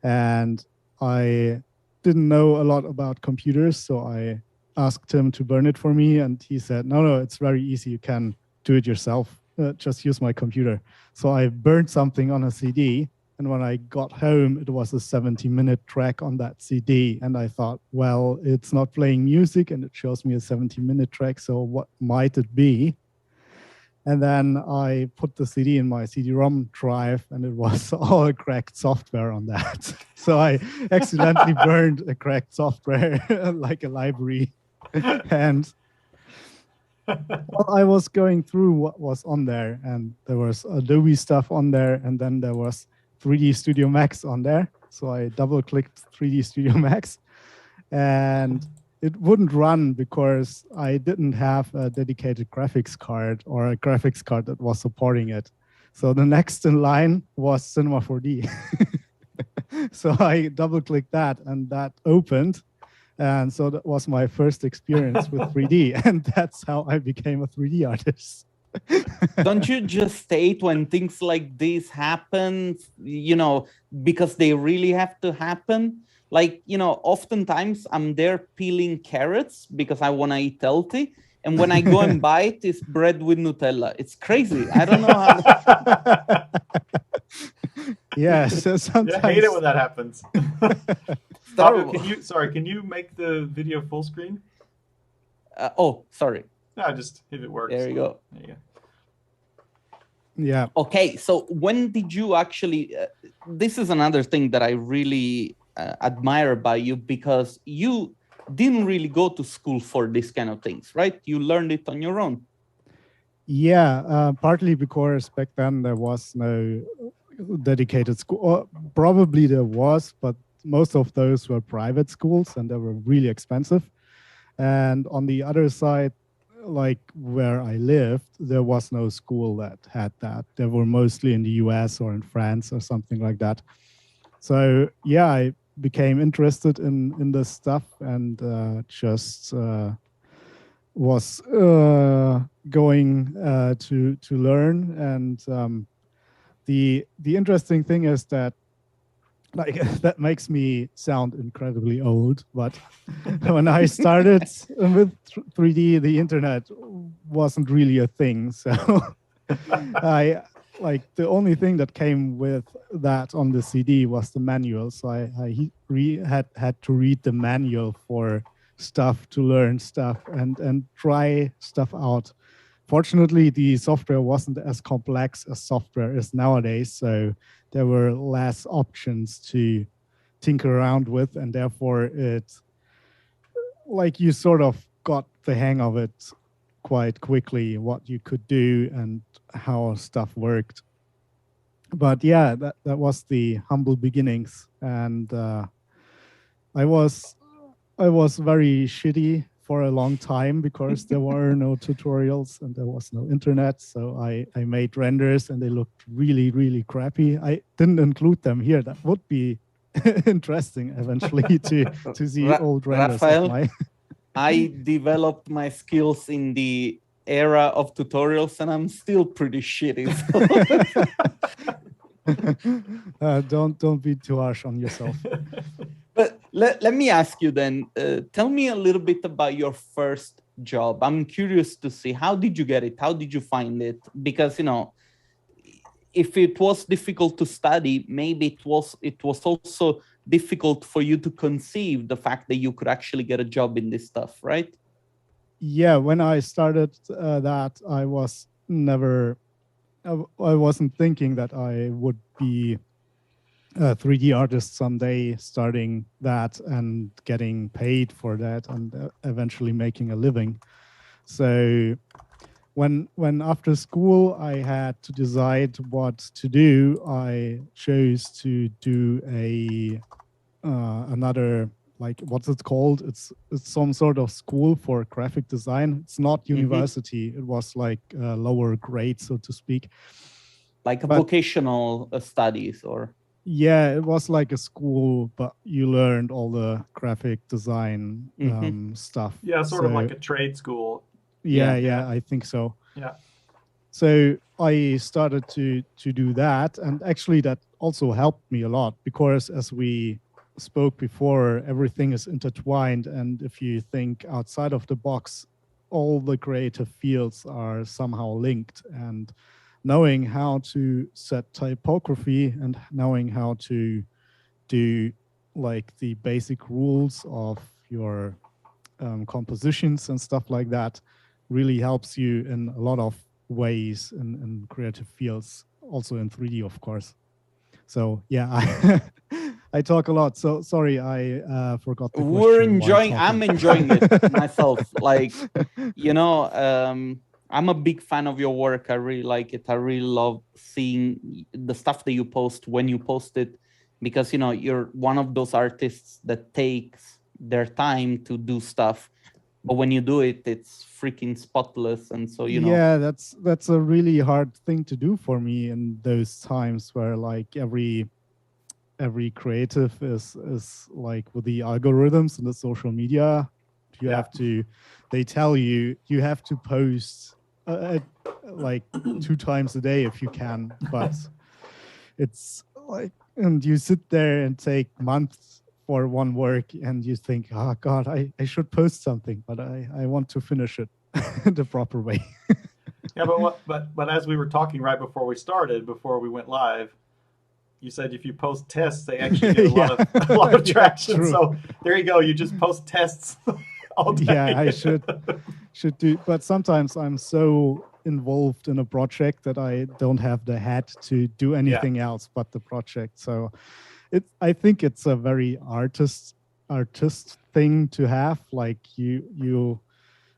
E: And I didn't know a lot about computers, so I asked him to burn it for me, and he said, no, it's very easy. You can do it yourself. Just use my computer. So I burned something on a CD, and when I got home, it was a 70-minute track on that CD. And I thought, well, it's not playing music, and it shows me a 70-minute track, so what might it be? And then I put the CD in my CD-ROM drive, and it was all cracked software on that. So I accidentally burned a cracked software, like a library. And I was going through what was on there, and there was Adobe stuff on there, and then there was 3D Studio Max on there. So I double-clicked 3D Studio Max, and it wouldn't run because I didn't have a dedicated graphics card or a graphics card that was supporting it. So the next in line was Cinema 4D. So I double-clicked that, and that opened. And so that was my first experience with 3D. And that's how I became a 3D artist.
B: Don't you just state when things like this happen, you know, because they really have to happen? Like, you know, oftentimes I'm there peeling carrots because I want to eat healthy. And when I go and buy it, it's bread with Nutella. It's crazy. I don't know how.
E: Yes, so sometimes.
A: Yeah, I hate it when that happens.
B: Terrible.
A: Can you make the video full screen?
B: Oh, sorry.
A: No, just if it works.
B: There you go.
A: There you go.
E: Yeah.
B: Okay, so when did you actually, this is another thing that I really admire by you, because you didn't really go to school for this kind of things, right? You learned it on your own.
E: Yeah, partly because back then there was no dedicated school. Or probably there was, but most of those were private schools and they were really expensive. And on the other side, like where I lived, there was no school that had that. They were mostly in the US or in France or something like that. So yeah, I became interested in this stuff and just was going to learn. And the interesting thing is that, like, that makes me sound incredibly old, but when I started with 3D, the internet wasn't really a thing. So the only thing that came with that on the CD was the manual. So I had to read the manual for stuff, to learn stuff and try stuff out. Fortunately, the software wasn't as complex as software is nowadays, so there were less options to tinker around with, and therefore it, like, you sort of got the hang of it quite quickly, what you could do and how stuff worked. But yeah, that was the humble beginnings, and I was very shitty for a long time because there were no tutorials and there was no internet. So I made renders and they looked really, really crappy. I didn't include them here. That would be interesting eventually to see old renders.
B: Raphael, I developed my skills in the era of tutorials and I'm still pretty shitty. So.
E: Don't be too harsh on yourself.
B: But let me ask you then, tell me a little bit about your first job. I'm curious to see, how did you get it? How did you find it? Because, you know, if it was difficult to study, maybe it was also difficult for you to conceive the fact that you could actually get a job in this stuff, right?
E: Yeah, when I started that, I wasn't thinking that I would be a 3D artist someday, starting that and getting paid for that and eventually making a living. So when after school I had to decide what to do, I chose to do another, like, what's it called? It's some sort of school for graphic design. It's not university. It was like a lower grade, so to speak.
B: Like vocational studies, or?
E: Yeah, it was like a school, but you learned all the graphic design stuff.
A: Yeah, sort of like a trade school.
E: Yeah, I think so.
A: Yeah.
E: So I started to do that, and actually that also helped me a lot because, as we spoke before, everything is intertwined, and if you think outside of the box, all the creative fields are somehow linked. And knowing how to set typography and knowing how to do, like, the basic rules of your compositions and stuff like that really helps you in a lot of ways in creative fields, also in 3D, of course. So yeah, I talk a lot. So sorry, I forgot the question.
B: We're enjoying. I'm enjoying it myself. Like, you know, I'm a big fan of your work. I really like it. I really love seeing the stuff that you post when you post it, because, you know, you're one of those artists that takes their time to do stuff, but when you do it, it's freaking spotless. And so, you know,
E: yeah, that's a really hard thing to do for me in those times where like every creative is like with the algorithms and the social media, you have to, they tell you have to post like 2 times a day if you can, but it's like, and you sit there and take months for one work and you think, oh God, I should post something, but I want to finish it the proper way.
A: Yeah, but as we were talking right before we went live, you said if you post tests, they actually get a lot of traction.
E: True.
A: So there you go. You just post tests all day.
E: Yeah, I should do. But sometimes I'm so involved in a project that I don't have the head to do anything else but the project. So I think it's a very artist thing to have. Like you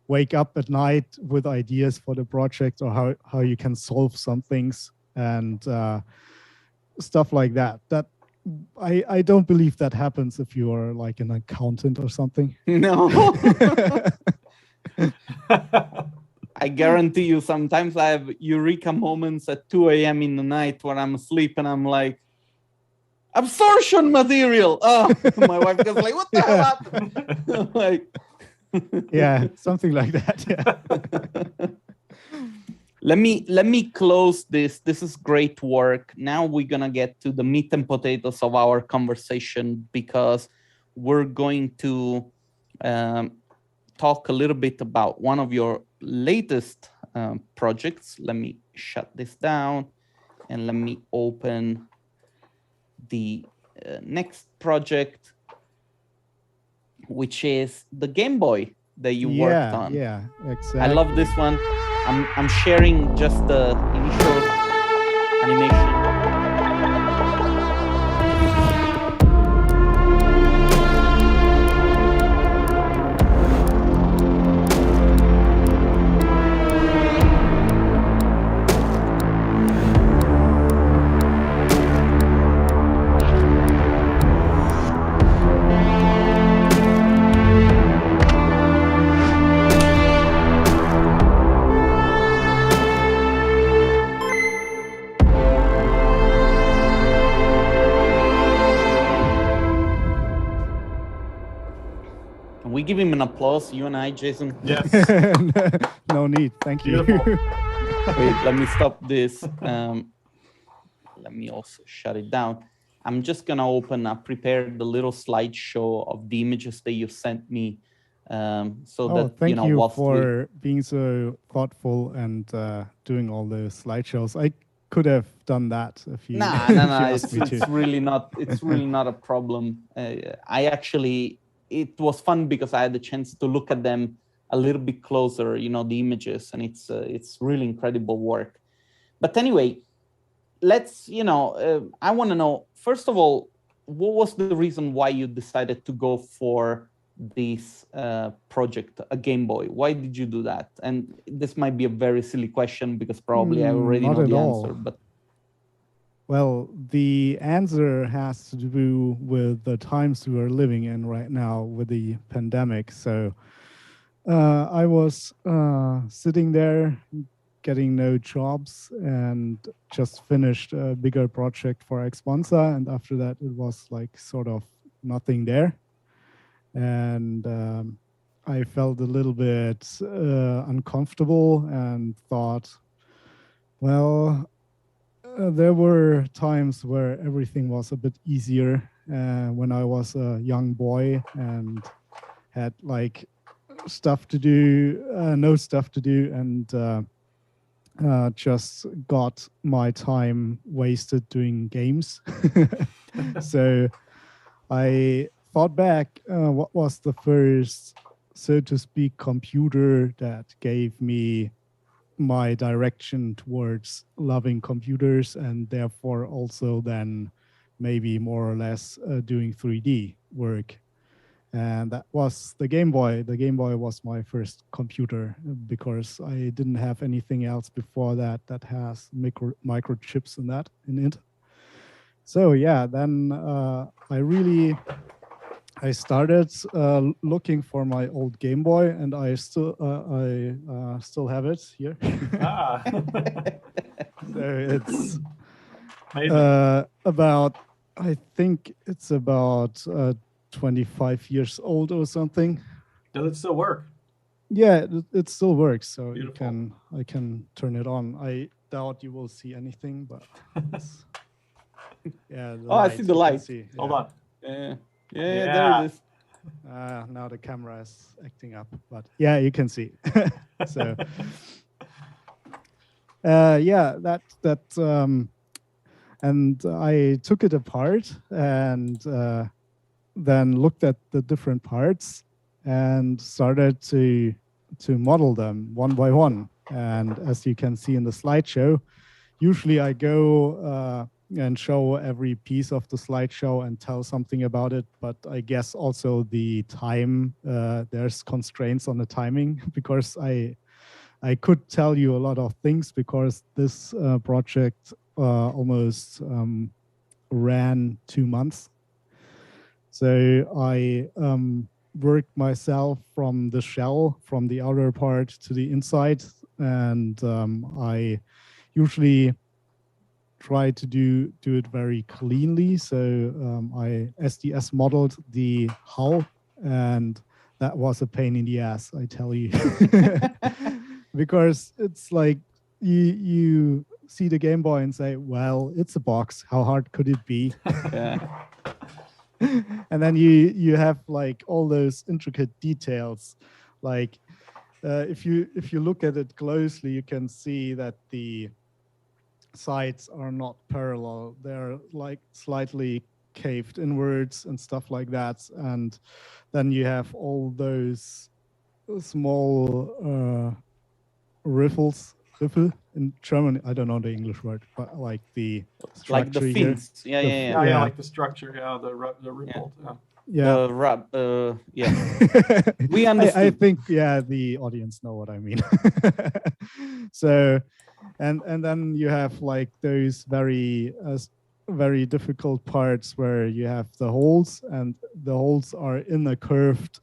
E: wake up at night with ideas for the project, or how you can solve some things and stuff like that. That I don't believe that happens if you are like an accountant or something.
B: no. I guarantee you, sometimes I have eureka moments at 2 a.m. in the night where I'm asleep and I'm like, absorption material. Oh, my wife goes like, what the hell happened? Like,
E: yeah, something like that. Yeah.
B: Let me close this. This is great work. Now we're gonna get to the meat and potatoes of our conversation, because we're going to talk a little bit about one of your latest projects. Let me shut this down and let me open the next project, which is the Game Boy that you worked on.
E: Yeah, exactly.
B: I love this one. I'm sharing just the initial animation. We give him an applause, you and I, Jason.
A: Yes.
E: No need. Thank you.
A: Beautiful.
B: Wait, let me stop this. Let me also shut it down. I'm just gonna open up, prepare the little slideshow of the images that you sent me. So that,
E: thank
B: you know,
E: you for being so thoughtful and doing all the slideshows. I could have done that if you.
B: No.
E: asked me to.
B: It's really not. It's really not a problem. It was fun because I had the chance to look at them a little bit closer, you know, the images, and it's really incredible work. But anyway, let's, you know, I want to know, first of all, what was the reason why you decided to go for this project, a Game Boy? Why did you do that? And this might be a very silly question because probably I already know the answer, but.
E: Well, the answer has to do with the times we are living in right now with the pandemic. So I was sitting there getting no jobs and just finished a bigger project for Expansa. And after that, it was like sort of nothing there. And I felt a little bit uncomfortable and thought, well, there were times where everything was a bit easier when I was a young boy and had like stuff to do, no stuff to do, and just got my time wasted doing games. So I thought back, what was the first, so to speak, computer that gave me my direction towards loving computers, and therefore also then maybe more or less doing 3D work. And that was the Game Boy. The Game Boy was my first computer because I didn't have anything else before that that has microchips in it. So yeah, then I started looking for my old Game Boy, and I still have it here.
A: Ah.
E: So it's
A: Amazing.
E: about, I think it's about 25 years old or something.
A: Does it still work?
E: Yeah, it still works. So
A: Beautiful.
E: I can turn it on. I doubt you will see anything, but yeah.
B: Oh, I see the light.
A: Hold on.
B: Yeah,
A: Yeah.
B: there it is.
E: Now the camera is acting up, but yeah, you can see. So yeah, and I took it apart and then looked at the different parts and started to model them one by one. And as you can see in the slideshow, usually I go and show every piece of the slideshow and tell something about it. But I guess also the time, there's constraints on the timing because I could tell you a lot of things because this project almost ran 2 months. So I worked myself from the shell, from the outer part to the inside, and I usually try to do it very cleanly. So I SDS modeled the hull, and that was a pain in the ass, I tell you. Because it's like you see the Game Boy and say, well, it's a box. How hard could it be?
B: Yeah.
E: And then you have like all those intricate details. Like if you look at it closely, you can see that the sides are not parallel. They're like slightly caved inwards and stuff like that. And then you have all those small riffle in German. I don't know the English word, but like the structure
B: Like the
E: here.
B: fins. Yeah.
A: Yeah, like the structure. Yeah, the rippled. Yeah.
E: Yeah.
B: The rub. Yeah. We understood.
E: I think, yeah, the audience know what I mean. So, and then you have like those very difficult parts where you have the holes, and the holes are in a curved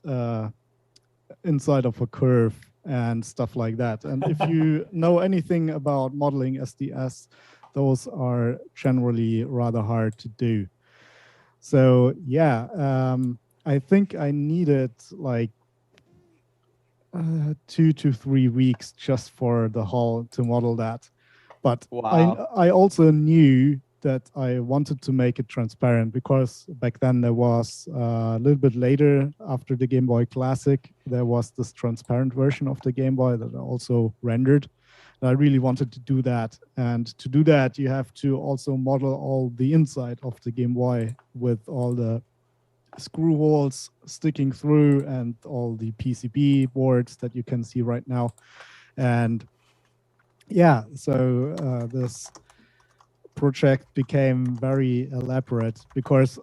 E: inside of a curve and stuff like that. And if you know anything about modeling SDS, those are generally rather hard to do. So yeah, I think I needed like 2 to 3 weeks just for the hull to model that. But
B: wow.
E: I also knew that I wanted to make it transparent because back then there was a little bit later after the Game Boy Classic, there was this transparent version of the Game Boy that I also rendered. And I really wanted to do that. And to do that, you have to also model all the inside of the Game Boy with all the screw holes sticking through and all the PCB boards that you can see right now. And yeah, so this project became very elaborate because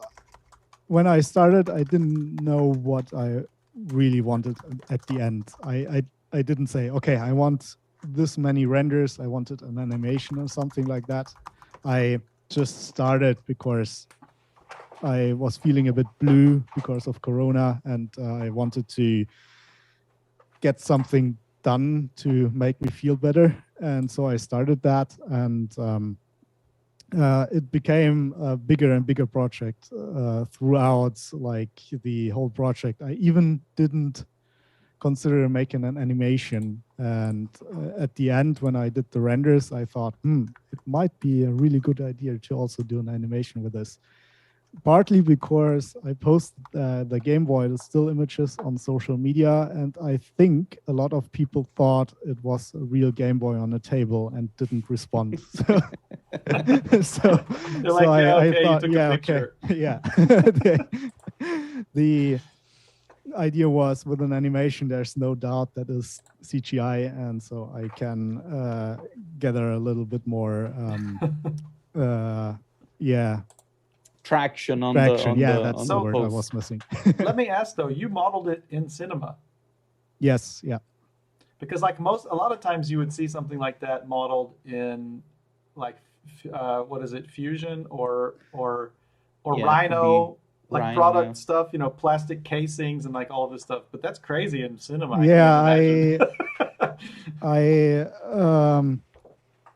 E: when I started, I didn't know what I really wanted at the end. I didn't say, okay, I want this many renders, I wanted an animation or something like that. I just started because I was feeling a bit blue because of Corona, and I wanted to get something done to make me feel better. And so I started that, and it became a bigger and bigger project throughout like the whole project. I even didn't consider making an animation. And at the end, when I did the renders, I thought, it might be a really good idea to also do an animation with this. Partly because I posted the Game Boy, the still images on social media, and I think a lot of people thought it was a real Game Boy on a table and didn't respond. So
A: They're like,
E: I
A: okay,
E: thought,
A: you took a picture.
E: okay, yeah. idea was with an animation, there's no doubt that is CGI, and so I can gather a little bit more,
B: Traction on
E: traction.
B: the
E: That's the word I was missing.
A: Let me ask though, you modeled it in cinema.
E: Yes, yeah.
A: Because like a lot of times you would see something like that modeled in like what is it, Fusion or Rhino, like
B: Rhino,
A: product stuff, you know, plastic casings and like all this stuff. But that's crazy in cinema.
E: Yeah, I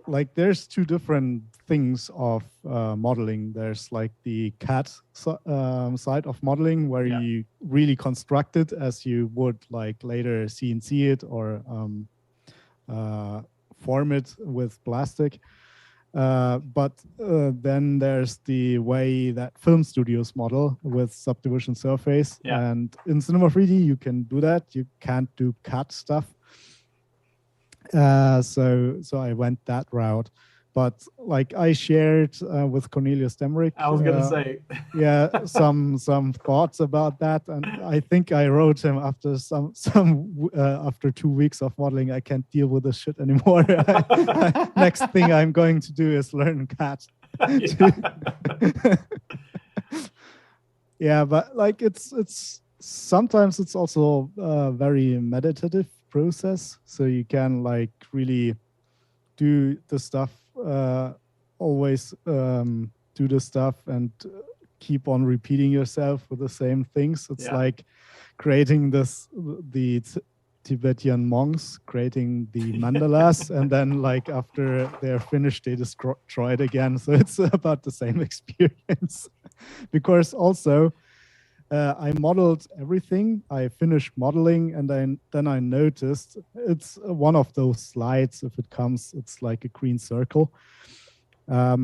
E: like there's two different things of modeling. There's like the CAD side of modeling where you really construct it as you would like later CNC it or form it with plastic. But then there's the way that film studios model with subdivision surface. And in Cinema 3D, you can do that. You can't do CAD stuff. So I went that route. But like I shared with Cornelius Demrick,
A: I was gonna say,
E: some thoughts about that, and I think I wrote him after after 2 weeks of modeling, I can't deal with this shit anymore. Next thing I'm going to do is learn CAD. Yeah, but like it's sometimes it's also a very meditative process, so you can like really do the stuff. Always do the stuff and keep on repeating yourself with the same things. It's like creating the Tibetan monks, creating the mandalas, and then like after they're finished, they destroy it again. So it's about the same experience. Because also I modeled everything. I finished modeling, and then I noticed it's one of those slides. If it comes, it's like a green circle. I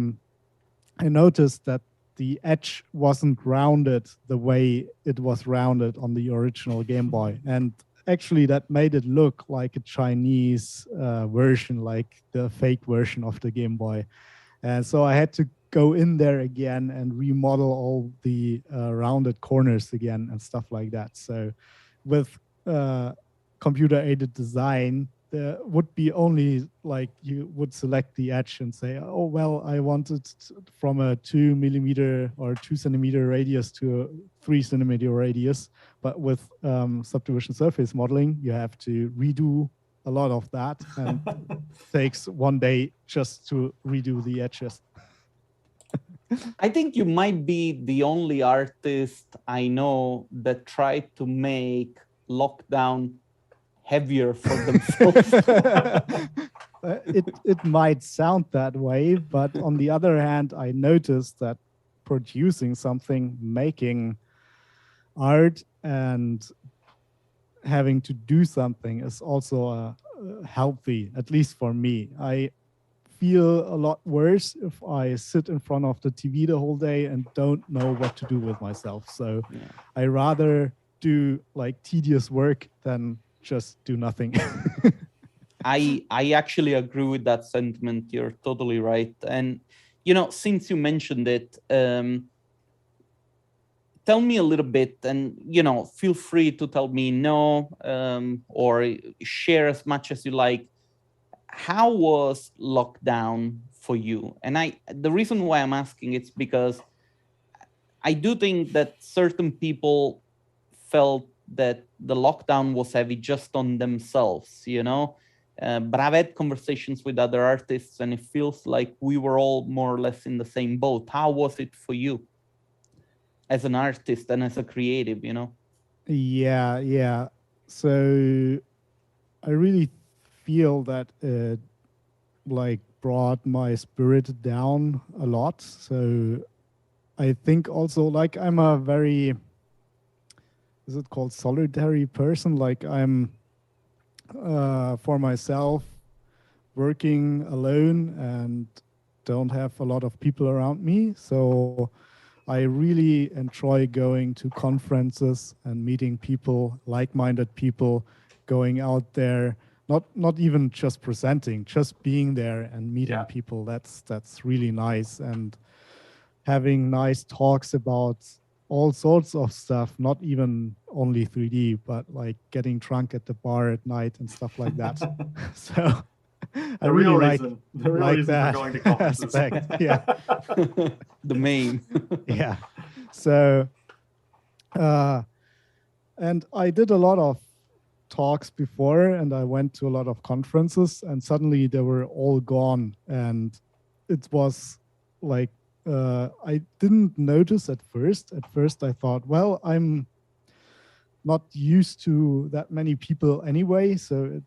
E: noticed that the edge wasn't rounded the way it was rounded on the original Game Boy, and actually that made it look like a Chinese version, like the fake version of the Game Boy. And so I had to go in there again and remodel all the rounded corners again and stuff like that. So with computer-aided design, there would be only like you would select the edge and say, oh, well, I want it from a 2 millimeter or 2 centimeter radius to a 3 centimeter radius. But with subdivision surface modeling, you have to redo a lot of that, and it takes 1 day just to redo the edges.
B: I think you might be the only artist I know that tried to make Lockdown heavier for themselves.
E: It might sound that way, but on the other hand, I noticed that producing something, making art and having to do something is also healthy, at least for me. I feel a lot worse if I sit in front of the TV the whole day and don't know what to do with myself. So I rather do like tedious work than just do nothing.
B: I actually agree with that sentiment. You're totally right. And, you know, since you mentioned it, tell me a little bit, and, you know, feel free to tell me no, or share as much as you like. How was Lockdown for you? And the reason why I'm asking it's because I do think that certain people felt that the Lockdown was heavy just on themselves, you know? But I've had conversations with other artists, and it feels like we were all more or less in the same boat. How was it for you as an artist and as a creative, you know?
E: Yeah. So I really feel that it like brought my spirit down a lot. So I think also like I'm a very, is it called solitary person? Like I'm for myself, working alone and don't have a lot of people around me. So I really enjoy going to conferences and meeting people, like-minded people, going out there, not even just presenting, just being there and meeting people. That's really nice, and having nice talks about all sorts of stuff, not even only 3D, but like getting drunk at the bar at night and stuff like that. So I really like
A: reason
E: that
A: for going to conferences.
E: aspect. Yeah.
B: The main.
E: Yeah. So, and I did a lot of talks before, and I went to a lot of conferences, and suddenly they were all gone. And it was like, I didn't notice at first. At first I thought, well, I'm not used to that many people anyway, so it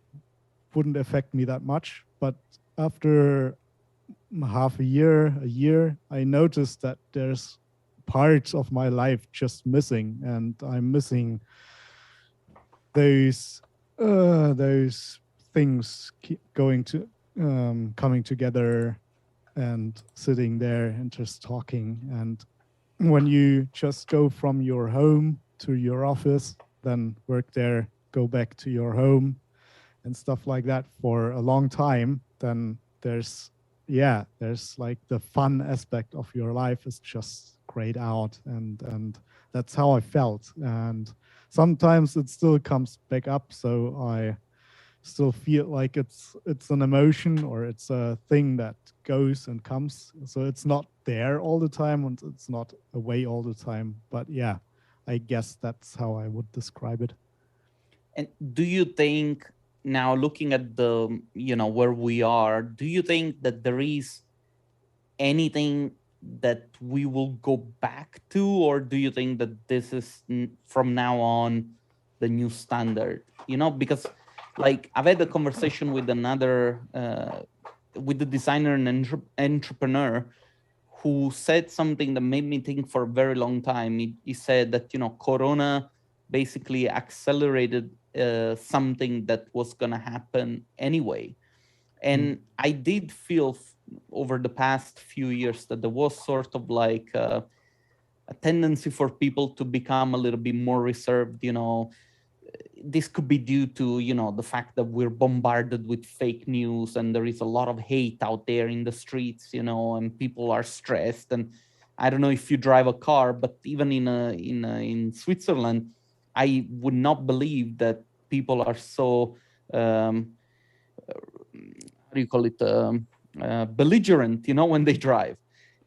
E: wouldn't affect me that much. But after half a year, I noticed that there's parts of my life just missing, and I'm missing those things going to coming together and sitting there and just talking. And when you just go from your home to your office, then work there, go back to your home and stuff like that for a long time, then there's like the fun aspect of your life is just grayed out, and that's how I felt. And sometimes it still comes back up, so I still feel like it's an emotion, or it's a thing that goes and comes. So it's not there all the time, and it's not away all the time. But yeah, I guess that's how I would describe it.
B: And do you think, now looking at the, where we are, do you think that there is anything that we will go back to, or do you think that this is from now on the new standard? Because like I've had a conversation with another, with the designer and entrepreneur who said something that made me think for a very long time. He said that, Corona basically accelerated something that was going to happen anyway. And I did feel over the past few years that there was sort of like a tendency for people to become a little bit more reserved. This could be due to, the fact that we're bombarded with fake news, and there is a lot of hate out there in the streets, and people are stressed. And I don't know if you drive a car, but even in Switzerland, I would not believe that people are so, how do you call it, belligerent, when they drive.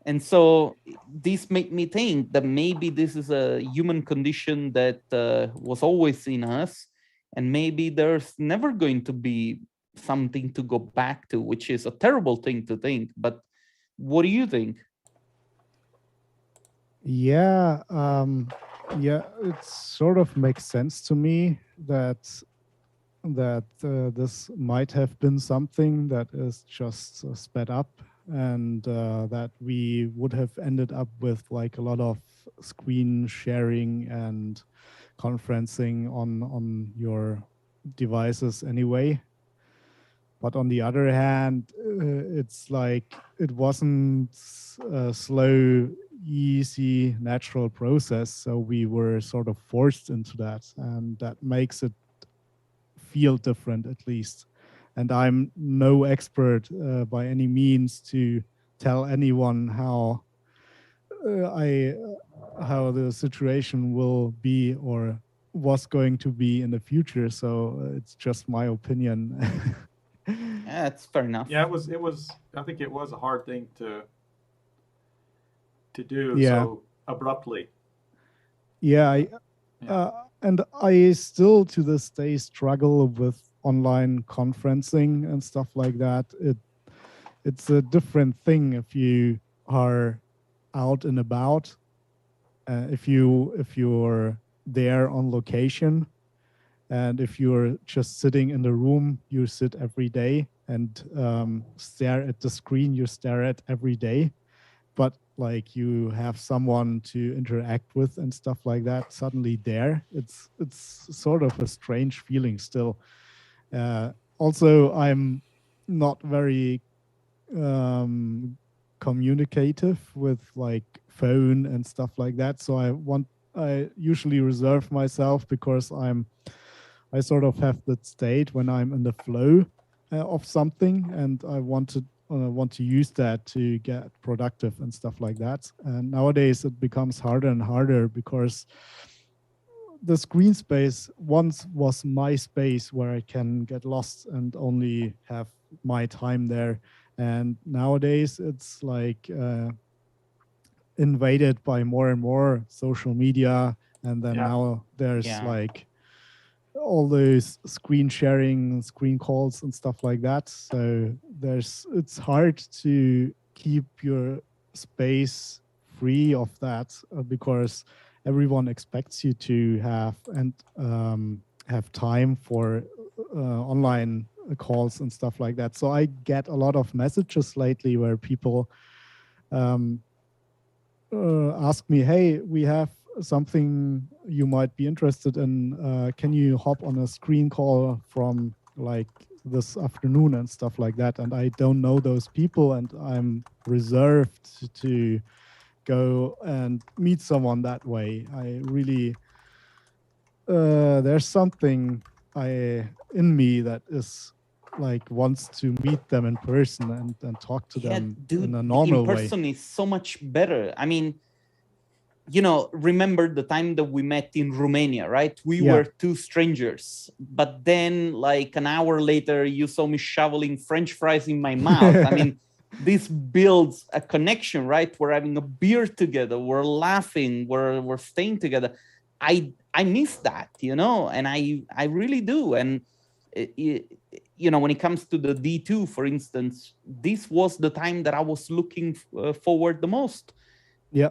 B: And so this made me think that maybe this is a human condition that was always in us, and maybe there's never going to be something to go back to, which is a terrible thing to think. But what do you think?
E: Yeah, it sort of makes sense to me that this might have been something that is just sped up, and that we would have ended up with like a lot of screen sharing and conferencing on your devices anyway. But on the other hand, it's like it wasn't a slow, easy, natural process. So we were sort of forced into that, and that makes it feel different, at least. And I'm no expert by any means to tell anyone how the situation will be or was going to be in the future. So it's just my opinion.
B: Yeah, that's fair enough.
A: Yeah, it was. I think it was a hard thing to do so abruptly.
E: Yeah, and I still to this day struggle with online conferencing and stuff like that. It's a different thing if you are out and about. If you're there on location, and if you're just sitting in the room you sit every day and stare at the screen you stare at every day, but like you have someone to interact with and stuff like that suddenly there, it's sort of a strange feeling still. Also, I'm not very communicative with like phone and stuff like that, so I usually reserve myself, because I sort of have that state when I'm in the flow of something, and I want to want to use that to get productive and stuff like that. And nowadays it becomes harder and harder because the screen space once was my space where I can get lost and only have my time there. And nowadays it's like invaded by more and more social media. And then now there's like all those screen sharing, screen calls and stuff like that. So it's hard to keep your space free of that because everyone expects you to have time for online calls and stuff like that. So I get a lot of messages lately where people ask me, hey, we have something you might be interested in. Can you hop on a screen call from like this afternoon and stuff like that? And I don't know those people, and I'm reserved to go and meet someone that way. I really, there's something in me that is like wants to meet them in person and talk to them in a normal way.
B: In person is so much better. I mean, remember the time that we met in Romania, right? We were two strangers, but then like an hour later, you saw me shoveling French fries in my mouth. I mean, this builds a connection, right? We're having a beer together, we're laughing, we're staying together. I miss that, and I really do. And when it comes to the D2, for instance, this was the time that I was looking forward the most.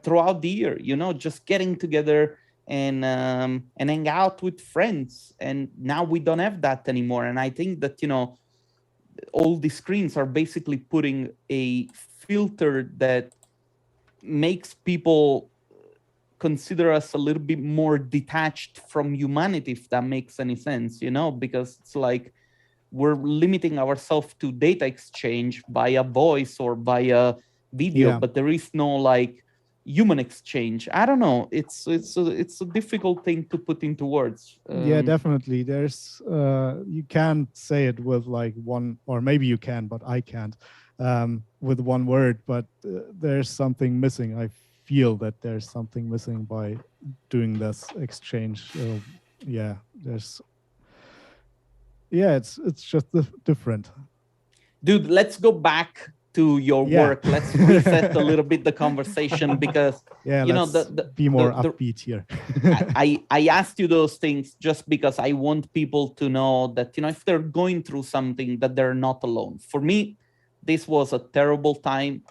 B: Throughout the year, just getting together and hang out with friends. And now we don't have that anymore. And I think that, all the screens are basically putting a filter that makes people consider us a little bit more detached from humanity, if that makes any sense, because it's like we're limiting ourselves to data exchange by a voice or by a video, but there is no like human exchange. I don't know. It's a difficult thing to put into words.
E: Yeah, definitely. There's you can't say it with like one, or maybe you can, but I can't with one word. But there's something missing. I feel that there's something missing by doing this exchange. It's just different.
B: Dude, let's go back to your work. Let's reset a little bit the conversation because
E: be more upbeat here.
B: I asked you those things just because I want people to know that if they're going through something, that they're not alone. For me, this was a terrible time.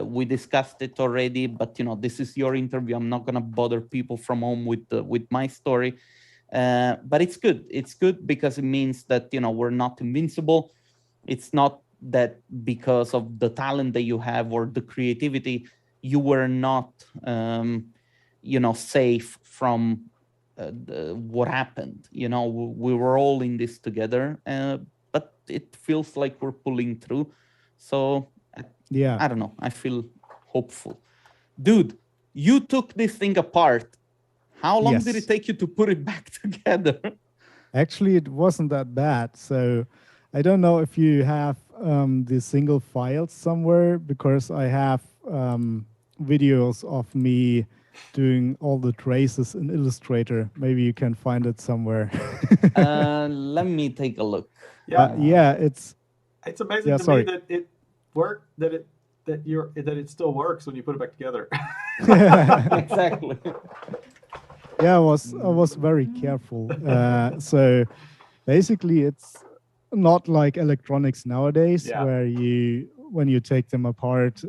B: We discussed it already, but this is your interview. I'm not gonna bother people from home with my story. But it's good. It's good because it means that we're not invincible. It's not that because of the talent that you have or the creativity, you were not, safe from what happened. We were all in this together, but it feels like we're pulling through. So I don't know. I feel hopeful. Dude, you took this thing apart. How long did it take you to put it back together?
E: Actually, it wasn't that bad. So I don't know if you have the single files somewhere, because I have videos of me doing all the traces in Illustrator. Maybe you can find it somewhere.
B: Let me take a look.
E: It's
A: amazing to me that it worked, that it still works when you put it back together.
B: Exactly.
E: Yeah, I was very careful. So basically, it's not like electronics nowadays, where when you take them apart,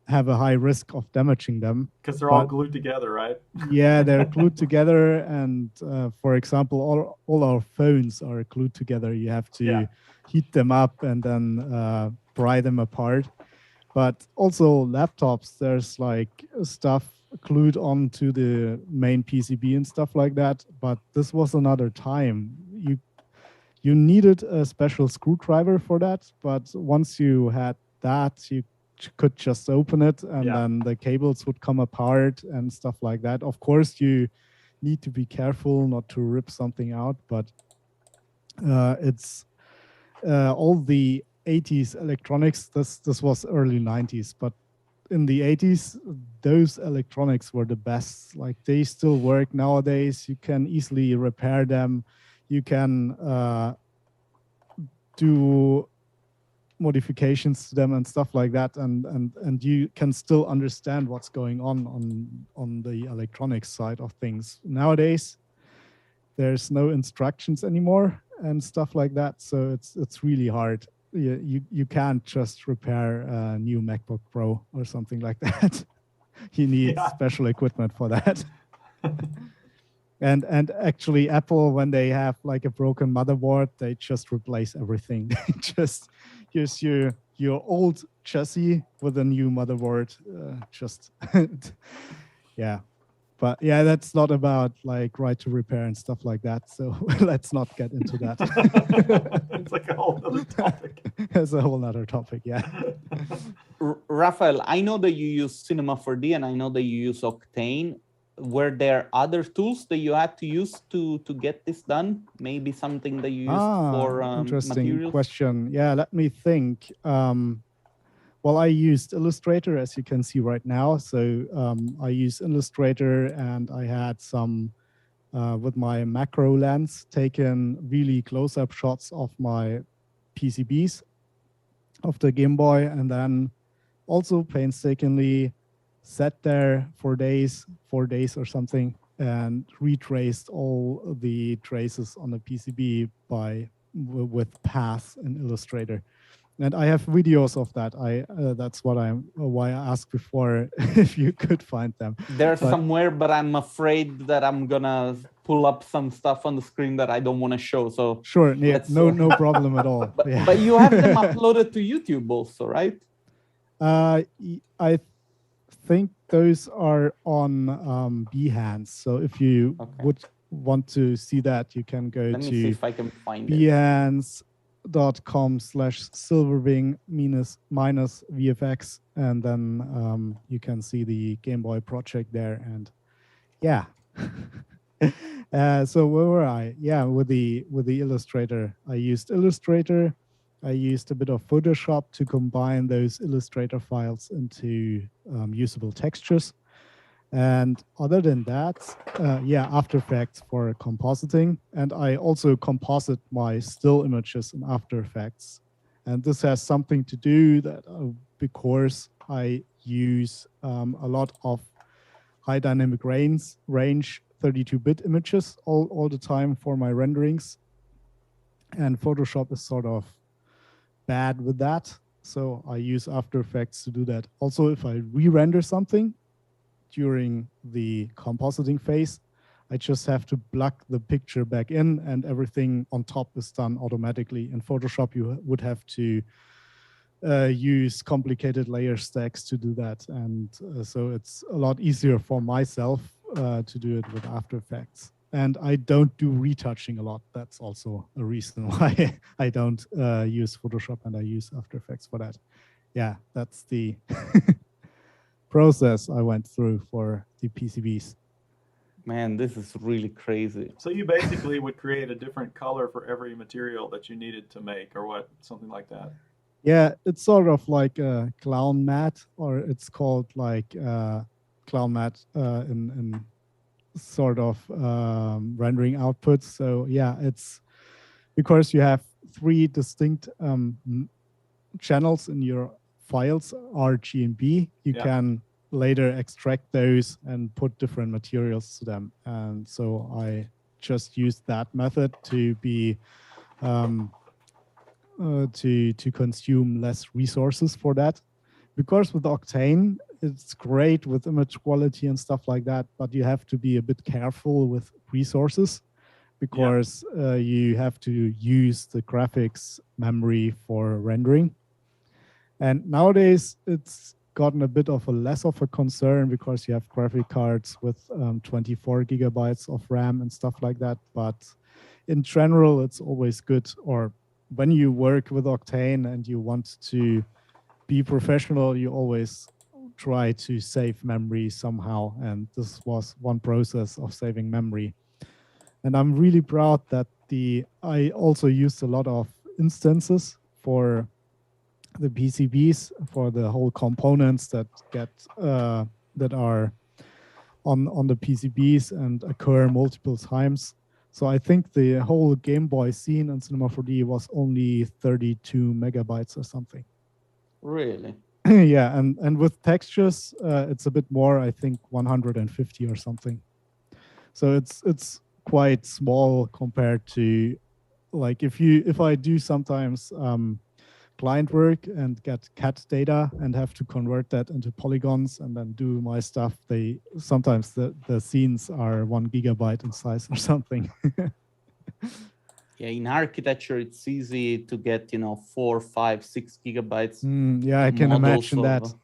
E: have a high risk of damaging them.
A: Because they're all glued together, right?
E: Yeah, they're glued together. And for example, all our phones are glued together. You have to heat them up and then pry them apart. But also laptops, there's like stuff glued onto the main PCB and stuff like that. But this was another time. You needed a special screwdriver for that, but once you had that, you could just open it and then the cables would come apart and stuff like that. Of course, you need to be careful not to rip something out, but it's all the 80s electronics, this was early 90s, but in the 80s, those electronics were the best. Like they still work nowadays. You can easily repair them. You can do modifications to them and stuff like that, and you can still understand what's going on the electronics side of things. Nowadays, there's no instructions anymore and stuff like that, so it's really hard. You can't just repair a new MacBook Pro or something like that. You need special equipment for that. And actually, Apple, when they have like a broken motherboard, they just replace everything. They just use your old chassis with a new motherboard. Yeah. But yeah, that's not about like right to repair and stuff like that. So let's not get into that.
A: It's like a whole other topic.
E: It's a whole other topic, yeah.
B: Raphael, I know that you use Cinema 4D and I know that you use Octane. Were there other tools that you had to use to get this done? Maybe something that you used for
E: interesting
B: materials?
E: question. Yeah, let me think. Well, I used Illustrator, as you can see right now. So I use Illustrator, and I had some, with my macro lens, taken really close-up shots of my PCBs of the Game Boy, and then also painstakingly sat there for 4 days or something, and retraced all the traces on the PCB with paths in Illustrator. And I have videos of that. That's why I asked before if you could find them.
B: They're somewhere, but I'm afraid that I'm gonna pull up some stuff on the screen that I don't want to show. So
E: sure, yeah, no problem at all.
B: But you have them uploaded to YouTube also, right?
E: I think those are on Behance. So if you would want to see that, you can go
B: Let me see if I can find
E: behance.com/silverwing minus VFX, and then you can see the Game Boy project there. And yeah. So where were I? Yeah, with the Illustrator. I used Illustrator. I used a bit of Photoshop to combine those Illustrator files into usable textures. And other than that, yeah, After Effects for compositing. And I also composite my still images in After Effects. And this has something to do that because I use a lot of high dynamic range 32-bit images all the time for my renderings. And Photoshop is sort of bad with that. So I use After Effects to do that. Also, if I re-render something during the compositing phase, I just have to plug the picture back in and everything on top is done automatically. In Photoshop, you would have to use complicated layer stacks to do that. And so it's a lot easier for myself to do it with After Effects. And I don't do retouching a lot. That's also a reason why I don't use Photoshop and I use After Effects for that. Yeah, that's the process I went through for the PCBs.
B: Man, this is really crazy.
A: So you basically would create a different color for every material that you needed to make, or what? Something like that.
E: Yeah, it's sort of like a clown matte, or it's called like clown matte in sort of rendering outputs. So yeah, it's because you have 3 distinct channels in your files, R, G, and B. You can later extract those and put different materials to them. And so I just used that method to be to consume less resources for that. Because with Octane, it's great with image quality and stuff like that, but you have to be a bit careful with resources because you have to use the graphics memory for rendering. And nowadays, it's gotten a bit of a less of a concern because you have graphic cards with 24 gigabytes of RAM and stuff like that. But in general, it's always good, or when you work with Octane and you want to be professional, you always try to save memory somehow. And this was one process of saving memory. And I'm really proud that I also used a lot of instances for the PCBs for the whole components that get that are on the PCBs and occur multiple times. So I think the whole Game Boy scene in Cinema 4D was only 32 megabytes or something.
B: Really?
E: Yeah, and with textures, it's a bit more. I think 150 or something. So it's quite small compared to, like, if I do sometimes client work and get CAD data and have to convert that into polygons and then do my stuff, sometimes the scenes are 1 gigabyte in size or something.
B: Yeah, in architecture, it's easy to get 4, 5, 6 gigabytes.
E: Yeah, I can imagine that.
B: Of...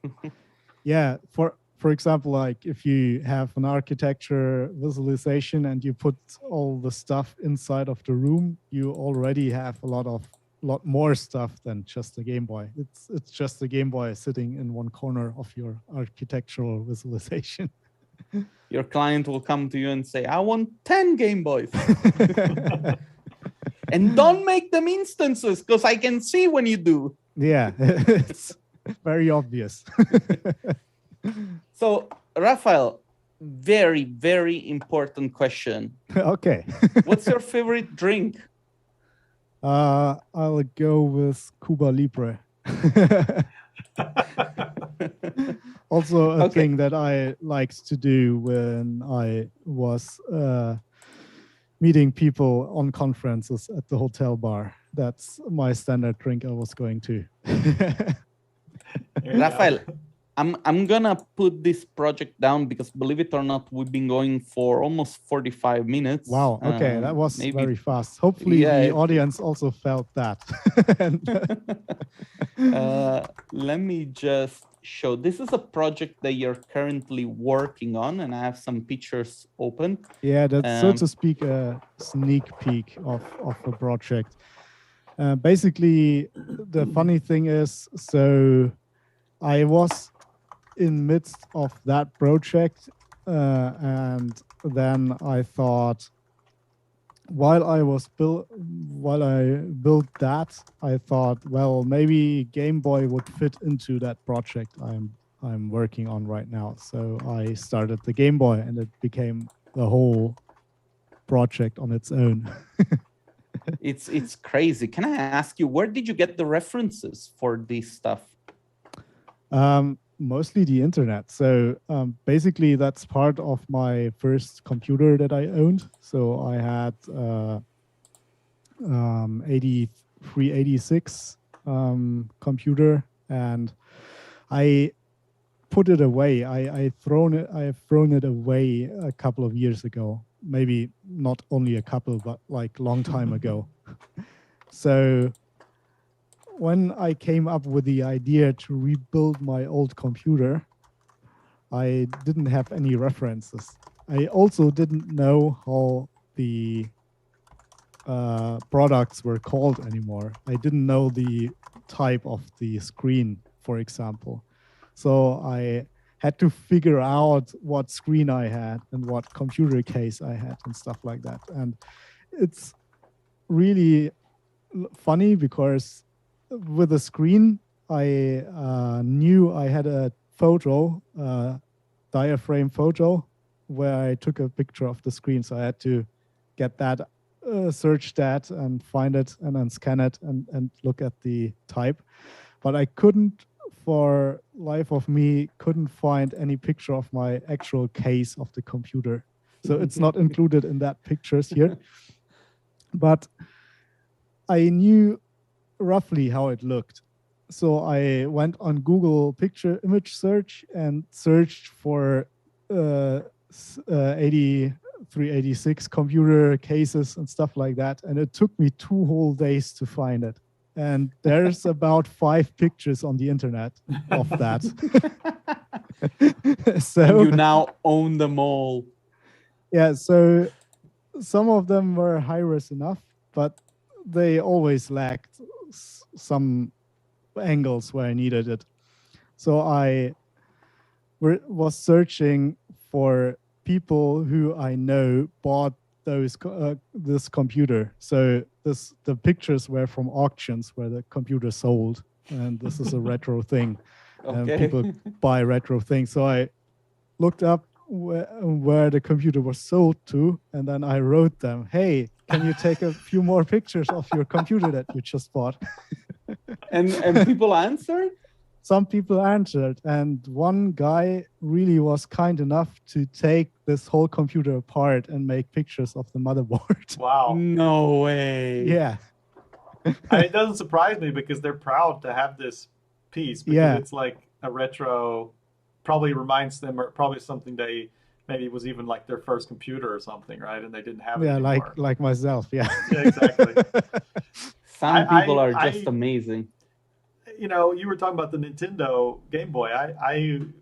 E: Yeah, for example, like if you have an architecture visualization and you put all the stuff inside of the room, you already have a lot more stuff than just a Game Boy. It's just a Game Boy sitting in one corner of your architectural visualization.
B: Your client will come to you and say, I want 10 Game Boys. And don't make them instances, because I can see when you do.
E: Yeah, it's very obvious.
B: So, Raphael, very, very important question.
E: Okay.
B: What's your favorite drink?
E: I'll go with Cuba Libre. Also a thing that I liked to do when I was meeting people on conferences at the hotel bar. That's my standard drink I was going to.
B: Raphael, I'm gonna put this project down because, believe it or not, we've been going for almost 45 minutes.
E: Wow, okay, that was very fast. Hopefully the audience also felt that.
B: Let me just show. This is a project that you're currently working on, and I have some pictures open.
E: Yeah, that's so to speak a sneak peek of a project. Basically, the funny thing is, so I was in midst of that project, and then I thought, while I built that, I thought, well, maybe Game Boy would fit into that project I'm working on right now. So I started the Game Boy, and it became the whole project on its own.
B: It's crazy. Can I ask you, where did you get the references for this stuff?
E: Mostly the internet. So basically, that's part of my first computer that I owned. So I had 8386 computer, and I put it away. I've thrown it away a couple of years ago. Maybe not only a couple, but like long time ago. So when I came up with the idea to rebuild my old computer, I didn't have any references. I also didn't know how the products were called anymore. I didn't know the type of the screen, for example. So I had to figure out what screen I had and what computer case I had and stuff like that. And it's really funny because with the screen, I knew I had a photo, diaphragm photo, where I took a picture of the screen. So I had to get that, search that and find it and then scan it and look at the type. But I couldn't, for life of me, couldn't find any picture of my actual case of the computer. So it's not included in that pictures here. But I knew roughly how it looked. So I went on Google picture image search and searched for 8386 computer cases and stuff like that. And it took me 2 whole days to find it. And there's about 5 pictures on the internet of that. So
B: and you now own them all.
E: Yeah, so some of them were high-res enough, but they always lacked some angles where I needed it. So I was searching for people who I know bought this computer. So the pictures were from auctions where the computer sold. and this is a retro thing. And
B: Okay.
E: people buy retro things. So I looked up where the computer was sold to, and then I wrote them, hey, can you take a few more pictures of your computer that you just bought?
B: And people answered?
E: Some people answered, and one guy really was kind enough to take this whole computer apart and make pictures of the motherboard.
A: Wow.
B: No way.
E: Yeah.
A: It doesn't surprise me because they're proud to have this piece because it's like a retro, probably reminds them, or probably something they maybe it was even like their first computer or something, right? And they didn't have it anymore.
E: like myself. Yeah.
A: Yeah, exactly.
B: Some people are just amazing.
A: You know, you were talking about the Nintendo Game Boy.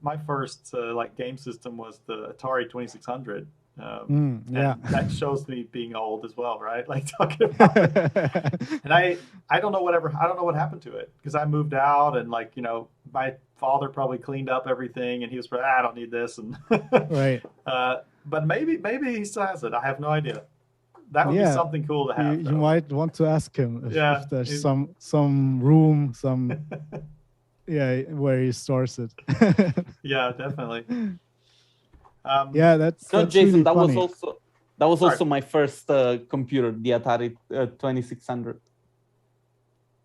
A: My first like game system was the Atari 2600. And that shows me being old as well, right? Like talking about it. And I don't know what happened to it because I moved out and like, you know, my father probably cleaned up everything and he was I don't need this and
E: right.
A: But maybe he still has it. I have no idea. That would be something cool to have.
E: You might want to ask him if there's some room, where he stores it.
A: Yeah, definitely.
E: That's
B: Jason,
E: really
B: that
E: funny.
B: was also my first computer, the Atari 2600.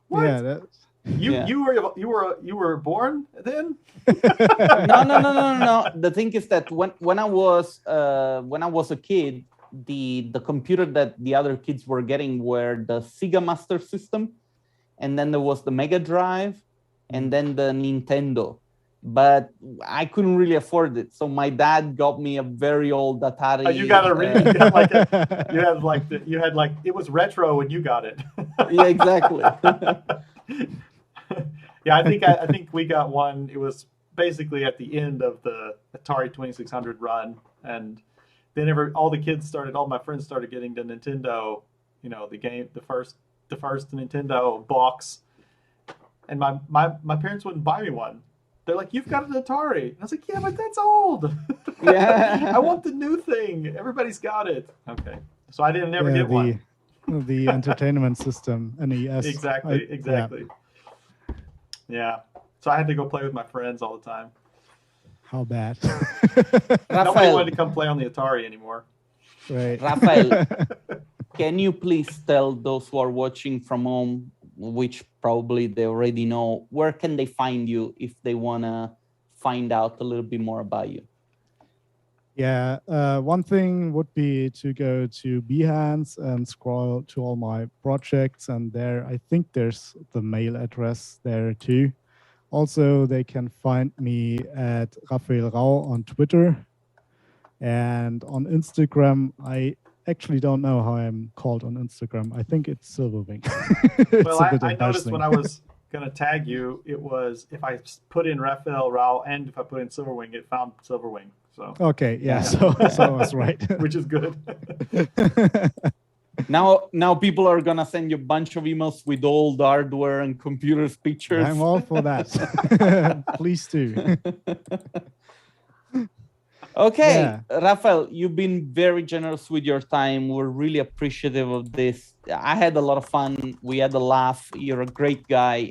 A: What?
E: Yeah,
A: you were born then?
B: No. The thing is that when I was a kid, the computer that the other kids were getting were the Sega Master System, and then there was the Mega Drive, and then the Nintendo. But I couldn't really afford it, so my dad got me a very old Atari.
A: Oh, you got you had like it was retro when you got it.
B: Yeah, exactly.
A: Yeah, I think we got one. It was basically at the end of the Atari 2600 run, and then all my friends started getting the Nintendo, you know, the first Nintendo box, and my parents wouldn't buy me one. They're like, you've got an Atari. And I was like, yeah, but that's old.
B: Yeah.
A: I want the new thing. Everybody's got it. Okay. So I didn't never get one.
E: The entertainment system, NES.
A: Exactly. Yeah. So I had to go play with my friends all the time.
E: How bad.
A: Nobody wanted to come play on the Atari anymore.
E: Right.
B: Raphael, can you please tell those who are watching from home, which probably they already know, where can they find you if they want to find out a little bit more about you?
E: Yeah, one thing would be to go to Behance and scroll to all my projects, and there I think there's the mail address there too. Also, they can find me at Raphael Rau on Twitter, and on Instagram I actually don't know how I'm called on Instagram. I think it's Silverwing.
A: Well, I noticed when I was going to tag you, it was if I put in Raphael Rau and if I put in Silverwing, it found Silverwing. So
E: okay, so I was right.
A: Which is good.
B: Now people are gonna send you a bunch of emails with old hardware and computers pictures.
E: I'm all for that. Please do.
B: Okay, Raphael, you've been very generous with your time. We're really appreciative of this. I had a lot of fun. We had a laugh. You're a great guy.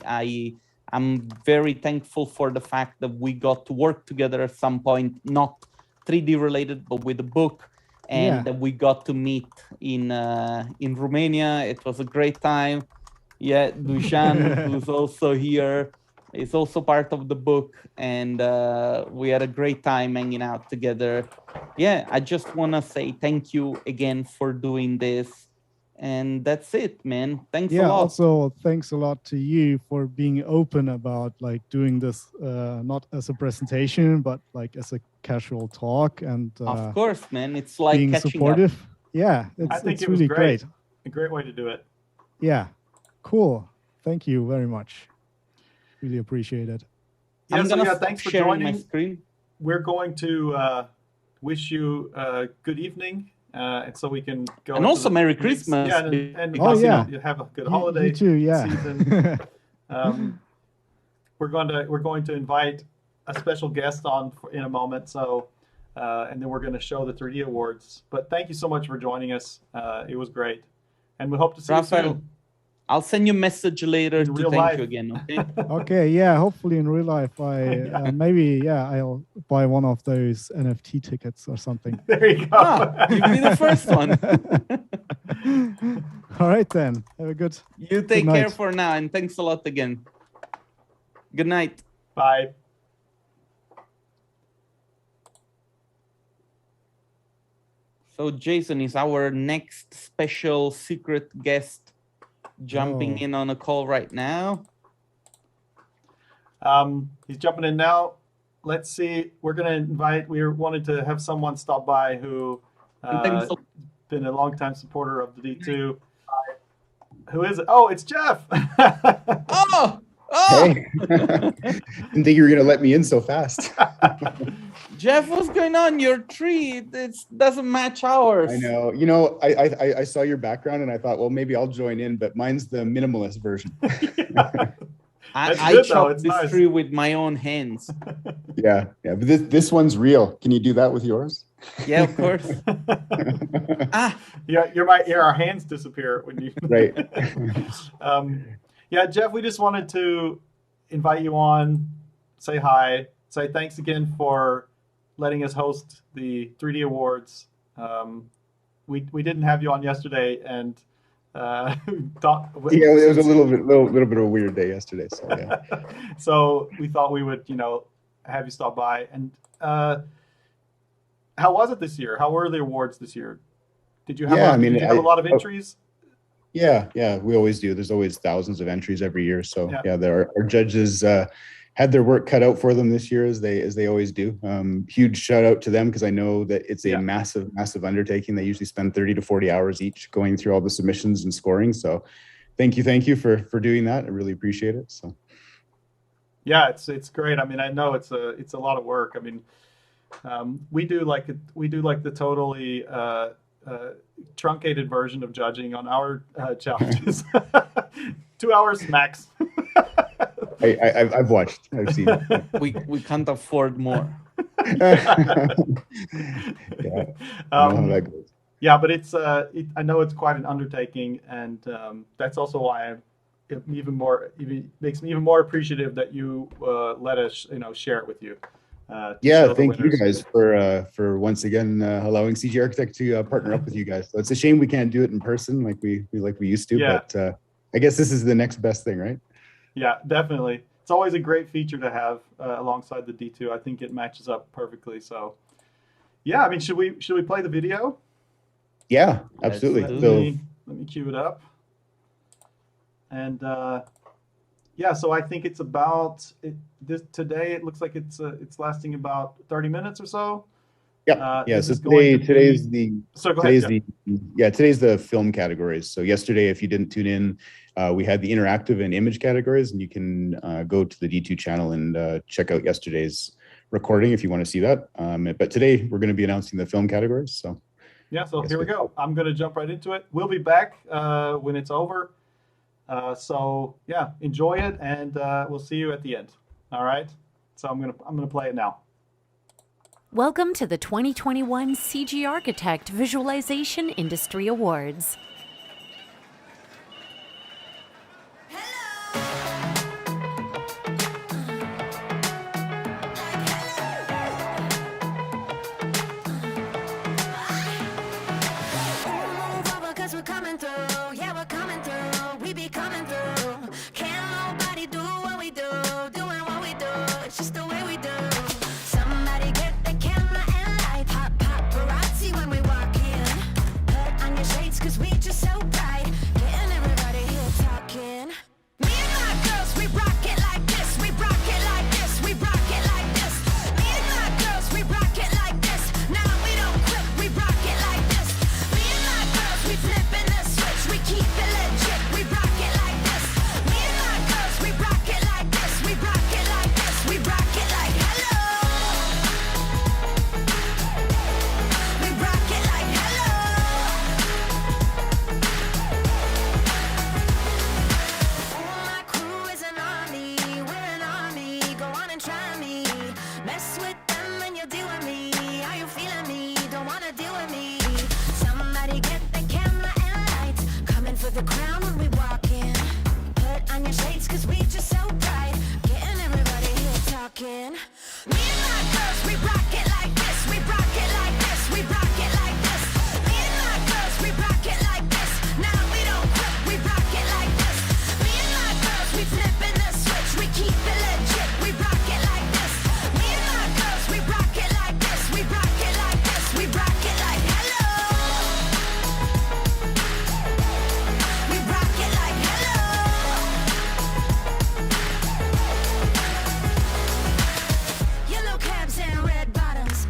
B: I'm very thankful for the fact that we got to work together at some point, not 3D related, but with the book, and that we got to meet in Romania. It was a great time. Yeah, Dusan, who's also here, is also part of the book, and we had a great time hanging out together. Yeah, I just want to say thank you again for doing this. And that's it, man. Thanks a lot.
E: Also, thanks a lot to you for being open about like doing this, not as a presentation, but like as a casual talk. And
B: of course, man, it's like
E: being
B: catching
E: supportive.
B: up.
E: Yeah,
A: I think
E: it's
A: it
E: really
A: was great. A great way to do it.
E: Yeah, cool. Thank you very much. Really appreciate it.
A: Yeah, thanks for joining.
B: My screen.
A: We're going to wish you a good evening. And so we can go.
B: And also Merry Christmas.
A: Yeah, and because, you know, you have a good holiday
E: you too,
A: season. We're going to invite a special guest on in a moment. So, and then we're going to show the 3D awards. But thank you so much for joining us. It was great, and we hope to see you soon.
B: I'll send you a message later
A: In
B: to
A: real
B: thank
A: life.
B: you again. Okay.
E: Okay, yeah, hopefully in real life, maybe I'll buy one of those NFT tickets or something.
A: There you go.
B: You'll be the first one.
E: All right then. Have a good.
B: You take
E: night.
B: care for now, and thanks a lot again. Good night.
A: Bye.
B: So Jason is our next special secret guest jumping in on a call right now.
A: He's jumping in now. Let's see. We're going to invite, we wanted to have someone stop by who been a longtime supporter of the D2. Who is it? Oh, it's Jeff.
B: Oh!
F: Hey, didn't think you were going to let me in so fast.
B: Jeff, what's going on? Your tree, it doesn't match ours.
F: I know. You know, I saw your background and I thought, well, maybe I'll join in, but mine's the minimalist version.
B: I chopped this tree with my own hands.
F: Yeah. But this one's real. Can you do that with yours?
B: Yeah, of course.
A: Our hands disappear when you.
F: Right.
A: Yeah, Jeff, we just wanted to invite you on, say hi, say thanks again for letting us host the 3D Awards. We didn't have you on yesterday, and thought
F: it was a little bit of a weird day yesterday. So yeah.
A: So we thought we would, have you stop by. And how was it this year? How were the awards this year? Did you have? Did you have a lot of entries?
F: Yeah, we always do. There's always thousands of entries every year. So our judges had their work cut out for them this year, as they always do. Huge shout out to them, because I know that it's a massive undertaking. They usually spend 30 to 40 hours each going through all the submissions and scoring. So thank you for doing that. I really appreciate it. So
A: yeah, it's great. I mean, I know it's a lot of work. I mean, we do like the totally truncated version of judging on our challenges. 2 hours max.
F: I've watched. I've seen.
B: We can't afford more.
A: Yeah, but it's I know it's quite an undertaking, and that's also why it makes me even more appreciative that you let us share it with you.
F: Thank you guys for once again allowing CGarchitect to partner up with you guys. So it's a shame we can't do it in person like we used to, but I guess this is the next best thing, right?
A: Yeah, definitely. It's always a great feature to have alongside the D2. I think it matches up perfectly. So, yeah, I mean, should we play the video?
F: Yeah, absolutely.
A: Let me cue it up. And so I think it's about today. It looks like it's lasting about 30 minutes or so.
F: Yeah. So today's the film categories. So yesterday, if you didn't tune in, we had the interactive and image categories, and you can go to the D2 channel and check out yesterday's recording if you want to see that. But today we're going to be announcing the film categories. So
A: here we go. I'm going to jump right into it. We'll be back when it's over. Enjoy it, and we'll see you at the end. All right. So I'm gonna play it now.
G: Welcome to the 2021 CGarchitect Visualization Industry Awards.
H: Cause we just 'cause we just so bright, getting everybody here talking. Me and my girls, we rock it like this, we rock it like this, we rock it like this. Me and my girls, we rock it like this. Now we don't quit, we rock it like this. Me and my girls, we flipping the switch, we keep it legit, we rock it like this. Me and my girls, we rock it like this, we rock it like this, we rock it like hello. We rock it like hello. Yellow cabs and red bottoms,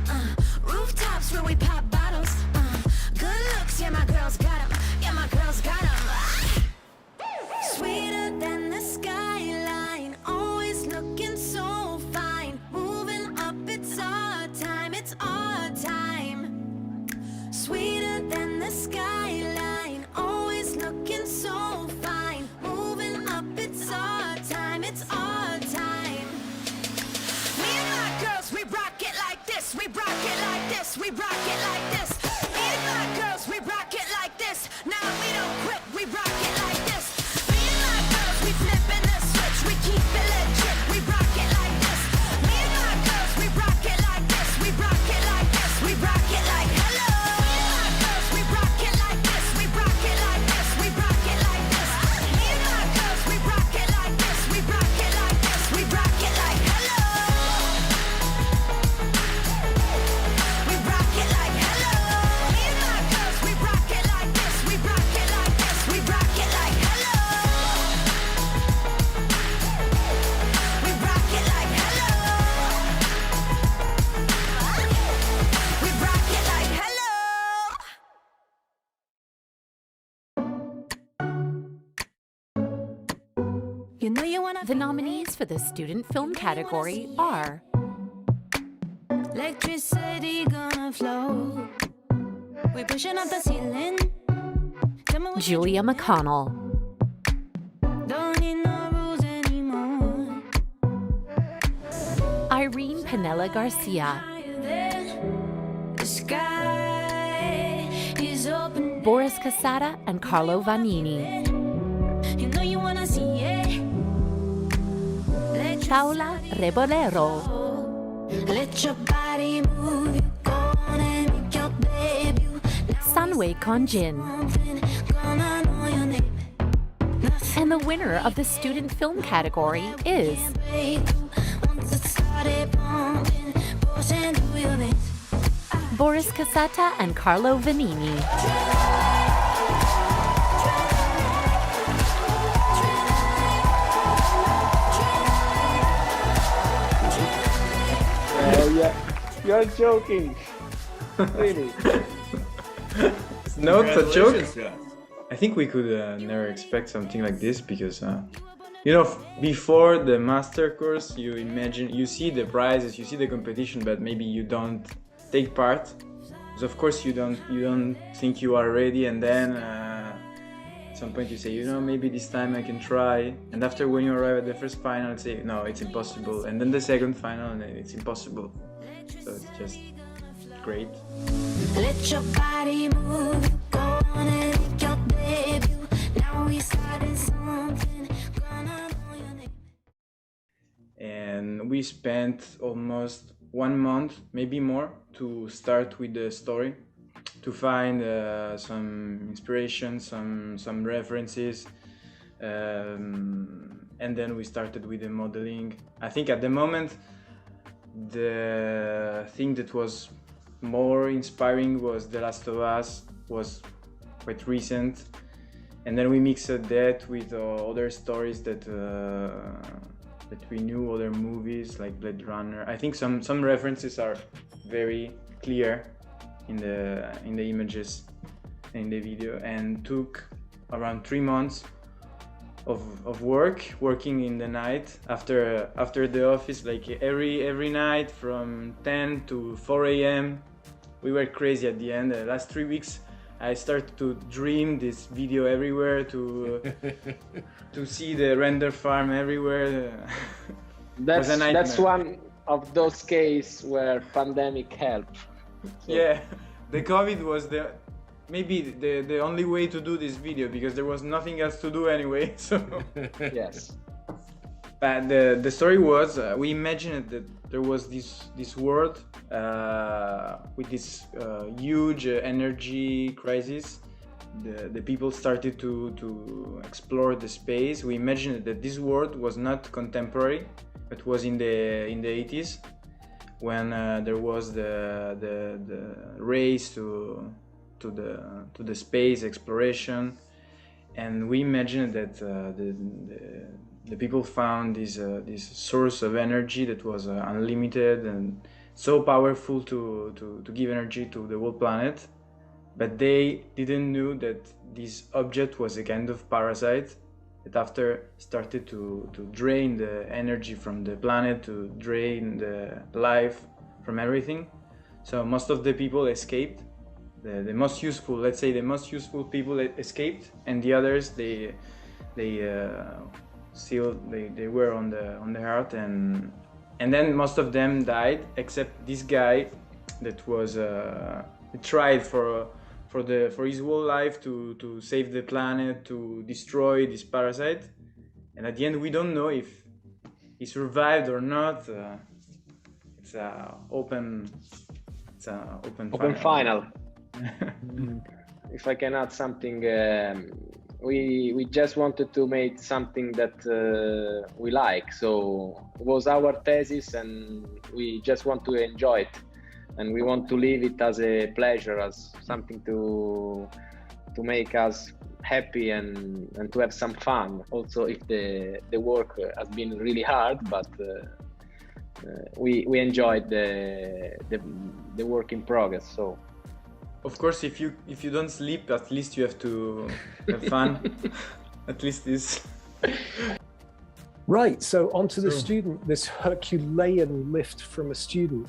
H: rooftops where we pop bottles, good looks, yeah my girls got 'em, yeah my girls got 'em. Sweeter than the skyline, always looking so fine, moving up, it's our time, it's our time. Sweeter than the skyline, always looking so fine, moving up, it's our time, it's our time. Me and my girls, we rock it like this, we rock it like this, we rock it like this. Me and my girls, we rock it like this. Now we don't quit, we rock it like this. Me and my girls, we flipping the switch, we keep it legit, we rock it like this. Me and my girls, we rock it like this, we rock it like this, we rock it like hello. Me and my girls, we rock it like this, we rock it like this, we rock it like this. Me and my girls, we rock it like this, we rock it like this, we rock it like hello. We rock it like hello. Me and my girls, we rock it like this, we rock it like this, we rock it like hello. We rock it like hello. We rock it like hello. You know you wanna
G: The nominees for the student film category are
H: electricity gonna flow. We pushing up the ceiling. Tell me what you
G: Julia McConnell,
H: don't need no rules anymore.
G: Irene Pinella Garcia,
H: The sky is open.
G: Boris Casada, and Carlo Vanini.
H: You know you wanna see it.
G: Paola Rebolero,
H: Let your body move. You go on and make your debut.
G: Sunway Konjin,
H: Something gonna know your name. Nothing
G: and the winner of the student film category is
H: break through. Once it started pumping, pushing through your veins.
G: Boris Casata and Carlo Vanini.
B: Oh yeah, you're joking. Really?
I: It's not a joke. I think we could never expect something like this because, you know, before the master course, you imagine, you see the prizes, you see the competition, but maybe you don't take part. Because of course you don't think you are ready, and then at some point you say, you know, maybe this time I can try. And after when you arrive at the first final, you say, no, it's impossible. And then the second final, and it's impossible. So it's just great.
H: Let your body move. Go on and make your debut. Now we started something. Gonna know your name.
I: And we spent almost 1 month, maybe more, to start with the story, to find some inspiration, some references, and then we started with the modeling. I think at the moment the thing that was more inspiring was The Last of Us, was quite recent, and then we mixed that with other stories that we knew, other movies like Blade Runner. I think some references are very clear in the images in the video, and took around 3 months of working in the night after the office, like every night from 10 to 4 a.m. We were crazy at the end. The last 3 weeks I started to dream this video everywhere, to see the render farm everywhere.
B: That's one of those cases where pandemic helped. So.
I: Yeah, the COVID was maybe the only way to do this video, because there was nothing else to do anyway. So
B: yes.
I: But the story was we imagined that there was this world with this huge energy crisis. The people started to explore the space. We imagined that this world was not contemporary, but was in the 80s, when there was the race to the space exploration, and we imagined that the people found this source of energy that was unlimited and so powerful to give energy to the whole planet. But they didn't know that this object was a kind of parasite that after started to drain the energy from the planet, to drain the life from everything. So most of the people escaped. The most useful, let's say the most useful people escaped, and the others they still were on the earth, and then most of them died except this guy that was tried for his whole life to save the planet, to destroy this parasite, and at the end we don't know if he survived or not. It's an open
J: final. If I can add something, we just wanted to make something that we like, so it was our thesis and we just want to enjoy it, and we want to leave it as a pleasure, as something to make us happy and to have some fun also, if the work has been really hard, but we enjoyed the work in progress. So
I: of course, if you don't sleep, at least you have to have fun. At least this.
K: Right. So onto the student. This Herculean lift from a student.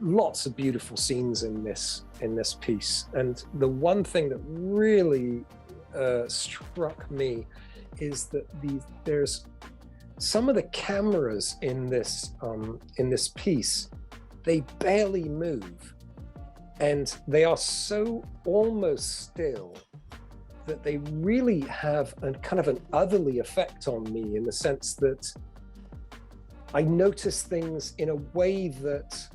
K: Lots of beautiful scenes in this piece, and the one thing that really struck me is that there's some of the cameras in this piece. They barely move. And they are so almost still that they really have a kind of an otherly effect on me, in the sense that I notice things in a way that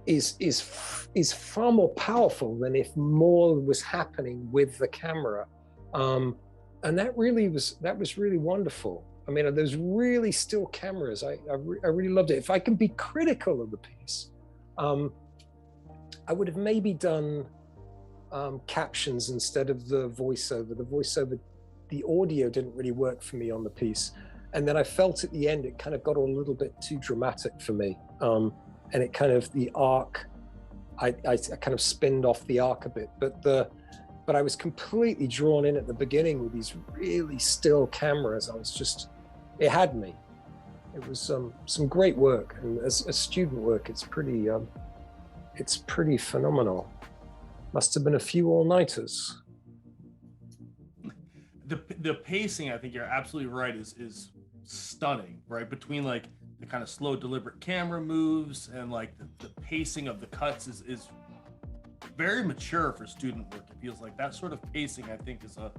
K: is far more powerful than if more was happening with the camera. And that was really wonderful. I mean, those really still cameras, I really loved it. If I can be critical of the piece, I would have maybe done captions instead of the voiceover. The audio didn't really work for me on the piece. And then I felt at the end, it kind of got a little bit too dramatic for me. And it kind of, the arc, I kind of spinned off the arc a bit, but I was completely drawn in at the beginning with these really still cameras. It had me. It was some great work, and as a student work, it's pretty phenomenal. Must have been a few all-nighters.
L: The pacing, I think you're absolutely right, is stunning, right? Between like the kind of slow, deliberate camera moves and like the pacing of the cuts is very mature for student work. It feels like that sort of pacing, I think, is a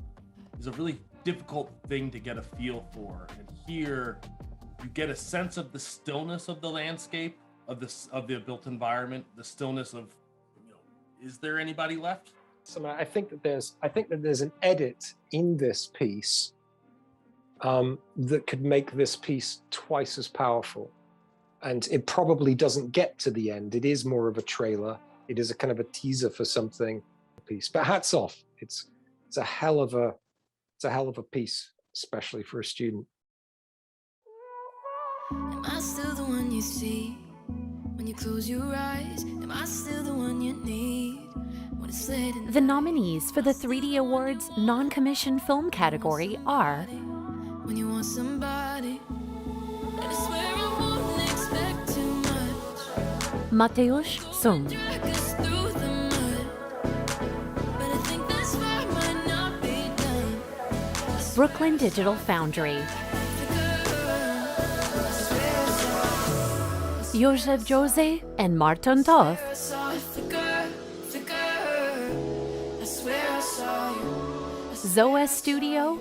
L: really difficult thing to get a feel for. And here, you get a sense of the stillness of the landscape, of the built environment, the stillness of, is there anybody left?
K: So I think that there's an edit in this piece that could make this piece twice as powerful, and it probably doesn't get to the end. It is more of a trailer. It is a kind of a teaser for something. Piece, but hats off. It's a hell of a piece, especially for a student.
H: Am I still the one you see when you close your eyes? Am I still the one you need when it's late?
G: The nominees for the 3D Awards non-commissioned film category are
H: When you want somebody, and I swear I wouldn't expect too much.
G: Mateusz Sung,
H: Drag us through the mud, but I think this fight might not be done.
G: Brooklyn Digital Foundry, József Jose and Martin Toth, Zoe Studio,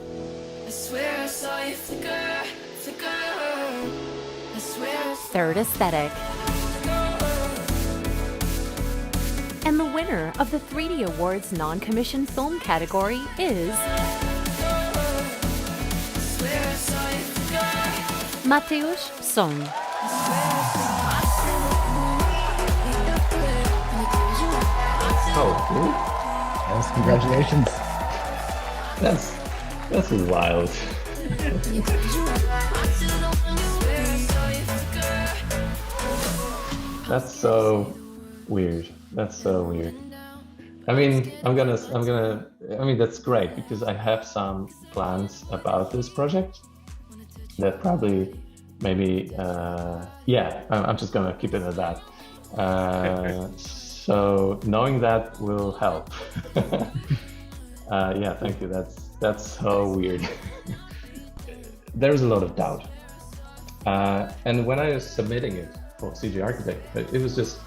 H: I swear I saw you flicker, flicker. I swear.
G: Third Aesthetic. And the winner of the 3D Awards non-commissioned film category is Mateusz Song.
M: Oh, really? Yes, congratulations. That's wild. That's so weird. That's so weird. I mean, I mean, that's great because I have some plans about this project that probably, maybe, yeah, I'm just gonna keep it at that. So knowing that will help. Yeah, thank you. That's so weird. There's a lot of doubt. And when I was submitting it for CGarchitect, it was just,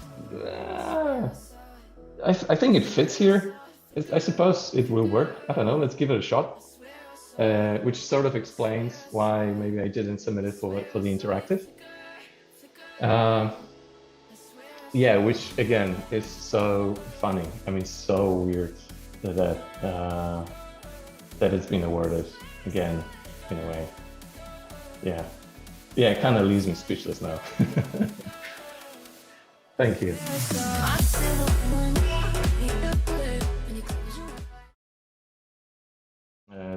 M: I think it fits here. I suppose it will work. I don't know, let's give it a shot. Which sort of explains why maybe I didn't submit it for the interactive. Yeah, which again is so funny. I mean, so weird that it's been awarded again in a way. Yeah, it kind of leaves me speechless now. Thank you.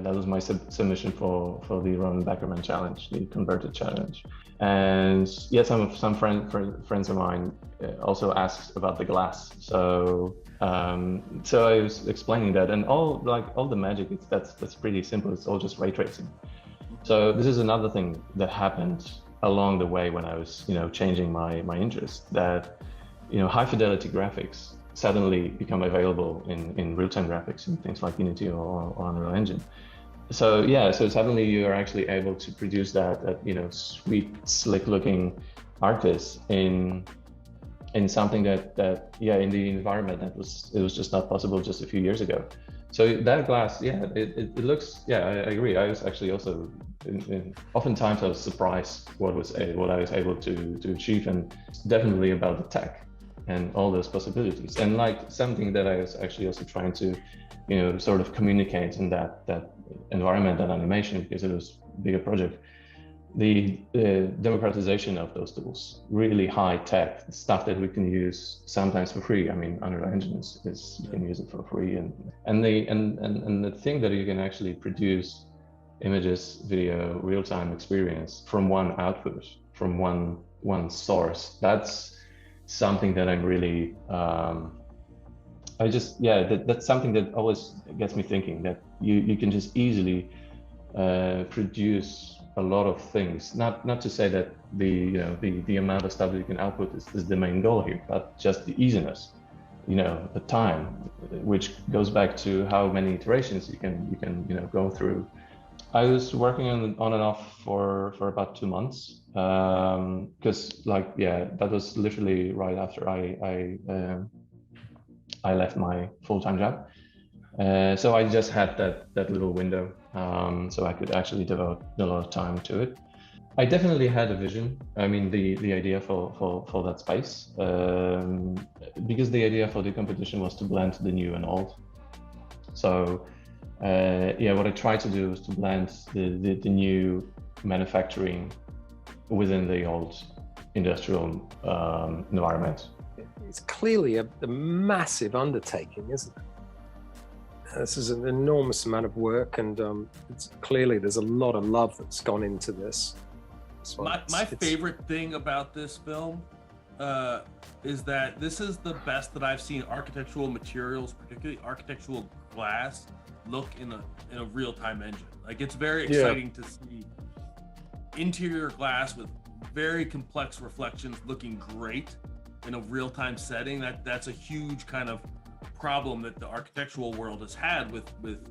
M: That was my submission for the Roman Beckerman challenge, the converted challenge. And yeah, some friends of mine also asked about the glass. So so I was explaining that, and all the magic, that's pretty simple. It's all just ray tracing. So this is another thing that happened along the way when I was, changing my interest, that, high fidelity graphics suddenly become available in real-time graphics and things like Unity or Unreal Engine. So yeah, so suddenly you are actually able to produce that sweet, slick-looking artists in something that yeah, in the environment it was just not possible just a few years ago. So that glass, yeah, it looks, yeah, I agree. I was actually also, oftentimes I was surprised what I was able to achieve, and definitely about the tech and all those possibilities. And like something that I was actually also trying to, sort of communicate in that environment, that animation, because it was a bigger project, the democratization of those tools, really high tech stuff that we can use sometimes for free. I mean, Unreal Engine is you can use it for free, and the thing that you can actually produce images, video, real-time experience from one output, from one source. That's something that I'm really that's something that always gets me thinking, that you can just easily produce a lot of things. Not to say that the amount of stuff that you can output is the main goal here, but just the easiness, the time, which goes back to how many iterations you can go through. I was working on and off for about 2 months, because that was literally right after I left my full-time job. So I just had that little window, so I could actually devote a lot of time to it. I definitely had a vision. I mean, the idea for that space, because the idea for the competition was to blend the new and old. So yeah, what I tried to do was to blend the new manufacturing within the old industrial environment.
K: It's clearly a massive undertaking, isn't it? This is an enormous amount of work, and it's clearly there's a lot of love that's gone into this. So
L: my favorite thing about this film is that this is the best that I've seen architectural materials, particularly architectural glass, look in a real-time engine. Like, it's very exciting to see interior glass with very complex reflections looking great in a real-time setting. That's a huge kind of problem that the architectural world has had with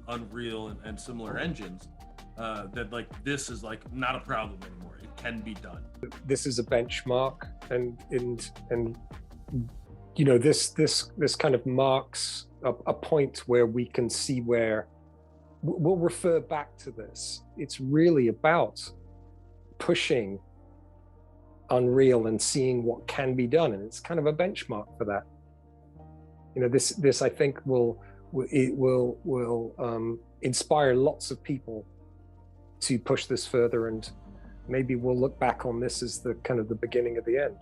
L: Unreal and similar engines, that like this is like not a problem anymore. It can be done.
K: This is a benchmark, and this kind of marks a point where we can see where we'll refer back to this. It's really about pushing Unreal and seeing what can be done, and it's kind of a benchmark for that. You know, this I think will inspire lots of people to push this further, and maybe we'll look back on this as the kind of the beginning of the end.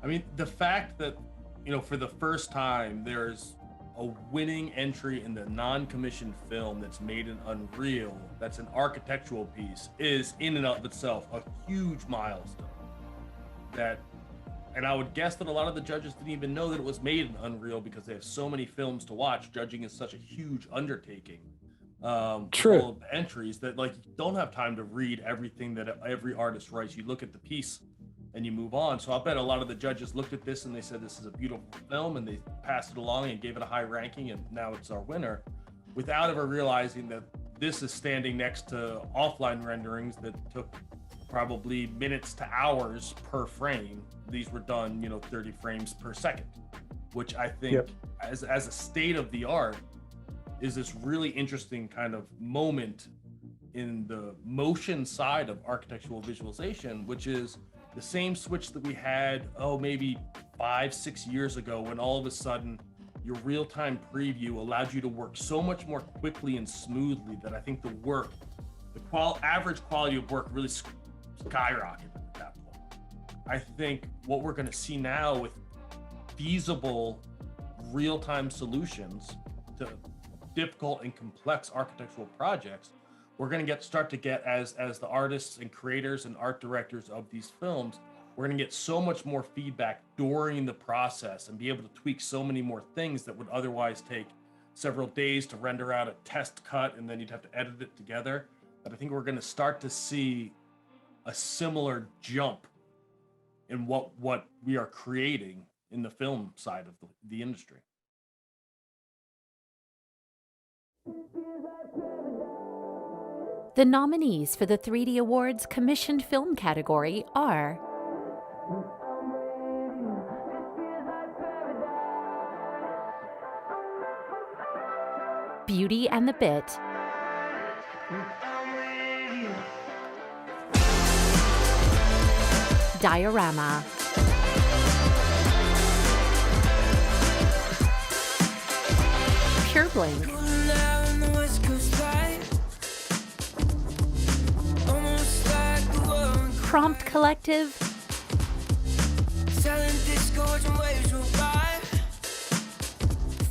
L: I mean, the fact that, you know, for the first time there's a winning entry in the non-commissioned film that's made in Unreal, that's an architectural piece, is in and of itself a huge milestone. And I would guess that a lot of the judges didn't even know that it was made in Unreal because they have so many films to watch. Judging is such a huge undertaking.
K: True.
L: All of the entries that, like, you don't have time to read everything that every artist writes. You look at the piece and you move on. So I'll bet a lot of the judges looked at this and they said, this is a beautiful film, and they passed it along and gave it a high ranking, and now it's our winner, without ever realizing that this is standing next to offline renderings that took probably minutes to hours per frame. These were done, you know, 30 frames per second, which I think as a state of the art is this really interesting kind of moment in the motion side of architectural visualization, which is the same switch that we had, maybe 5-6 years ago, when all of a sudden your real-time preview allowed you to work so much more quickly and smoothly that I think the average quality of work really skyrocketed at that point. I think what we're going to see now with feasible real-time solutions to difficult and complex architectural projects, we're going to start to get, as the artists and creators and art directors of these films, we're going to get so much more feedback during the process and be able to tweak so many more things that would otherwise take several days to render out a test cut, and then you'd have to edit it together. But I think we're going to start to see a similar jump in what we are creating in the film side of the industry.
G: The nominees for the 3D Awards Commissioned Film category are Beauty and the Bit, Diorama, Pure Blink, Prompt Collective,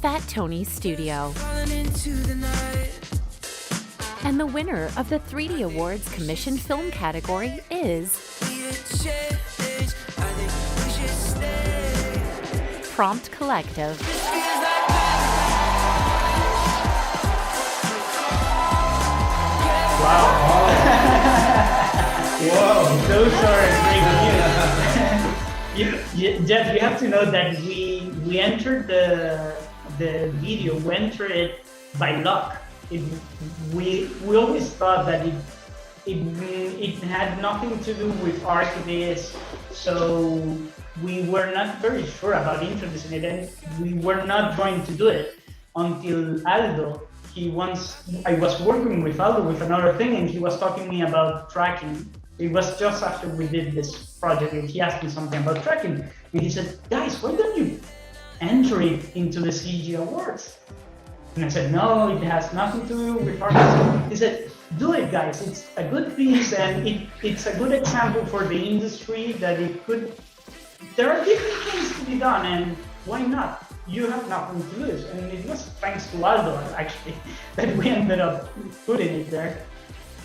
G: Fat Tony Studio. And the winner of the 3D Awards Commissioned Film category is Prompt Collective.
N: Whoa, those are great news. Jeff, you have to know that we entered the video, we entered it by luck. We always thought that it had nothing to do with archivists, so we were not very sure about introducing it, and we were not going to do it until Aldo. I was working with Aldo with another thing, and he was talking to me about tracking. It was just after we did this project, and he asked me something about tracking, and he said, guys, why don't you enter it into the CG Awards? And I said, no, it has nothing to do with artists. He said, do it, guys. It's a good piece, and it's a good example for the industry that there are different things to be done, and why not? You have nothing to lose. And it was thanks to Aldo, actually, that we ended up putting it there.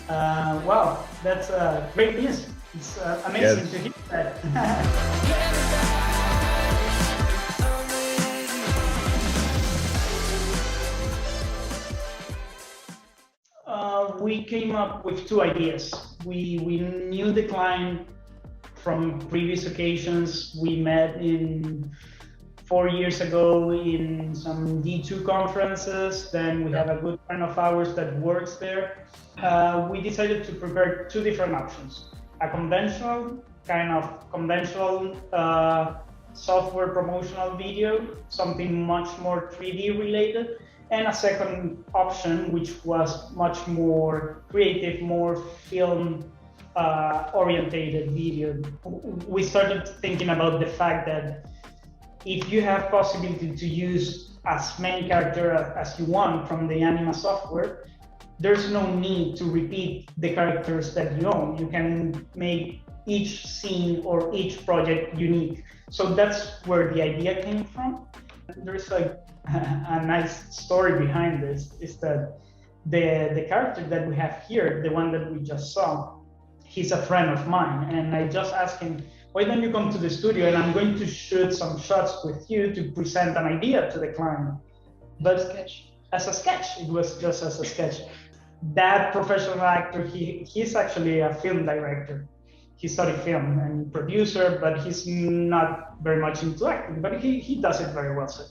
N: Wow, that's great news. It's amazing to hear that. We came up with two ideas. We knew the client from previous occasions. We met 4 years ago in some D2 conferences. Then we have a good friend of ours that works there. We decided to prepare two different options. A conventional software promotional video, something much more 3D related, and a second option, which was much more creative, more film orientated video. We started thinking about the fact that if you have possibility to use as many characters as you want from the Anima software, there's no need to repeat the characters that you own. You can make each scene or each project unique. So that's where the idea came from. There's like a nice story behind this, is that the character that we have here, the one that we just saw, he's a friend of mine. And I just asked him, why don't you come to the studio and I'm going to shoot some shots with you to present an idea to the client. But as a sketch, it was just as a sketch. That professional actor, he's actually a film director. He studied film and producer, but he's not very much into acting, but he does it very well. So.